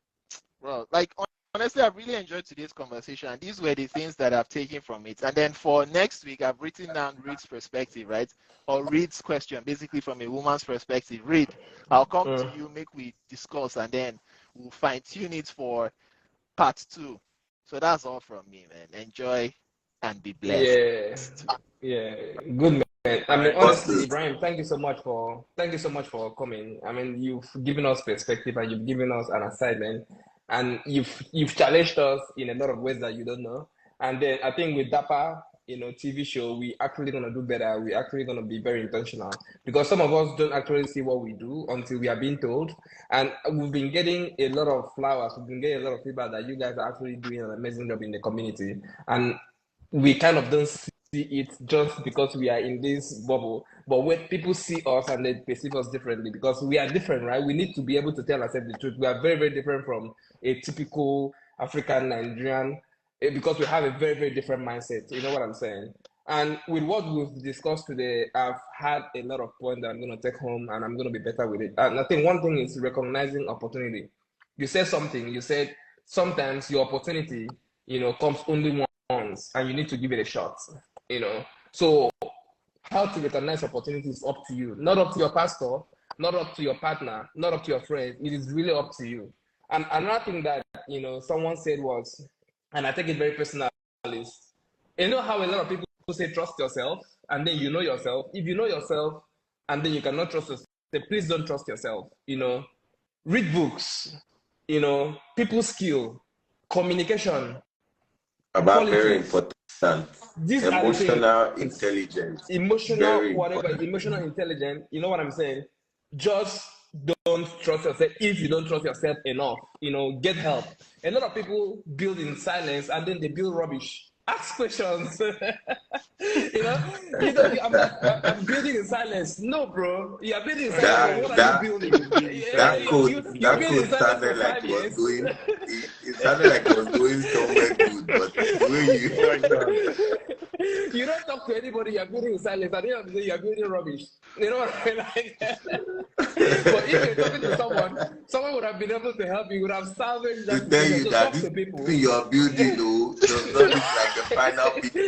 Well, like honestly, I've really enjoyed today's conversation, and these were the things that I've taken from it. And then for next week, I've written down Reed's perspective, right? Or Reed's question, basically from a woman's perspective. Reed, I'll come to you, make we discuss, and then we'll fine tune it for part 2. So that's all from me, man. Enjoy and be blessed. Yeah, good man. I mean, honestly, Ibrahim, thank you so much for coming. I mean, you've given us perspective and you've given us an assignment. And you've challenged us in a lot of ways that you don't know. And then I think with Daper, TV show, we actually gonna do better. We're actually gonna be very intentional because some of us don't actually see what we do until we are being told. And we've been getting a lot of flowers. We've been getting a lot of feedback that you guys are actually doing an amazing job in the community. And we kind of don't see it just because we are in this bubble, but when people see us and they perceive us differently because we are different, right? We need to be able to tell ourselves the truth. We are very, very different from a typical African Nigerian because we have a very, very different mindset. You know what I'm saying? And with what we've discussed today, I've had a lot of points that I'm going to take home and I'm going to be better with it. And I think one thing is recognizing opportunity. You said something, you said sometimes your opportunity, comes only once and you need to give it a shot, So how to recognize opportunities is up to you, not up to your pastor, not up to your partner, not up to your friend. It is really up to you. And another thing that, someone said was, and I take it very personal, is, how a lot of people say trust yourself, and then you know yourself. If you know yourself, and then you cannot trust yourself, please don't trust yourself. Read books. People skill, communication, About quality. very important. These emotional intelligence. Emotional, whatever, emotional intelligence. You know what I'm saying? Just don't trust yourself. If you don't trust yourself enough, get help. A lot of people build in silence and then they build rubbish. Ask questions. I'm building in silence. No, bro. You're building in silence. What are you building? That code sounded like it was going. It sounded like it was going somewhere good, but the way you. Oh my God. You don't talk to anybody. You're building in silence. At the end of the day, you're building rubbish. You know what I mean? But if you're talking to someone would have been able to help you. Would have salvaged that. To tell you that this thing you're building, does not look like the final picture.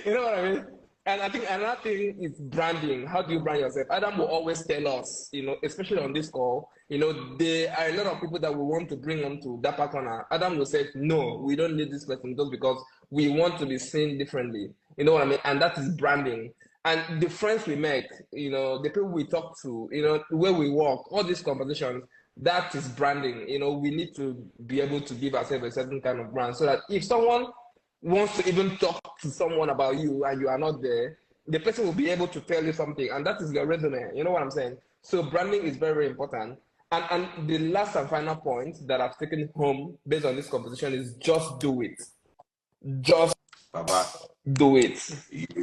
You know what I mean? And I think another thing is branding. How do you brand yourself? Adam will always tell us, especially on this call, there are a lot of people that we want to bring onto Daper Corner. Adam will say, no, we don't need this person just because we want to be seen differently. You know what I mean? And that is branding. And the friends we make, the people we talk to, where we work, all these conversations, that is branding. We need to be able to give ourselves a certain kind of brand so that if someone wants to even talk to someone about you and you are not there, the person will be able to tell you something, and that is your resume. You know what I'm saying? So branding is very, very important. And the last and final point that I've taken home based on this conversation is just do it. Just do it. You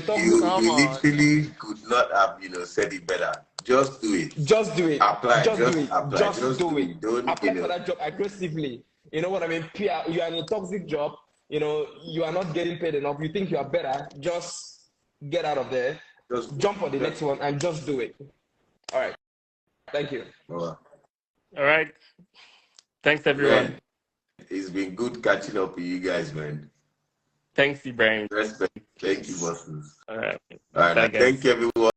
literally could not have, said it better. Just do it. Just do it. Apply. Just do it. Apply. Just do it. Don't, apply for that job aggressively. You know what I mean? You are in a toxic job. You are not getting paid enough. You think you are better. Just get out of there. Just jump on the next one and just do it. All right. Thank you. All right. Thanks, everyone. Man, it's been good catching up with you guys, man. Thanks, Ibrahim. Respect. Thank you, bosses. All right. All right. Thank you, everyone.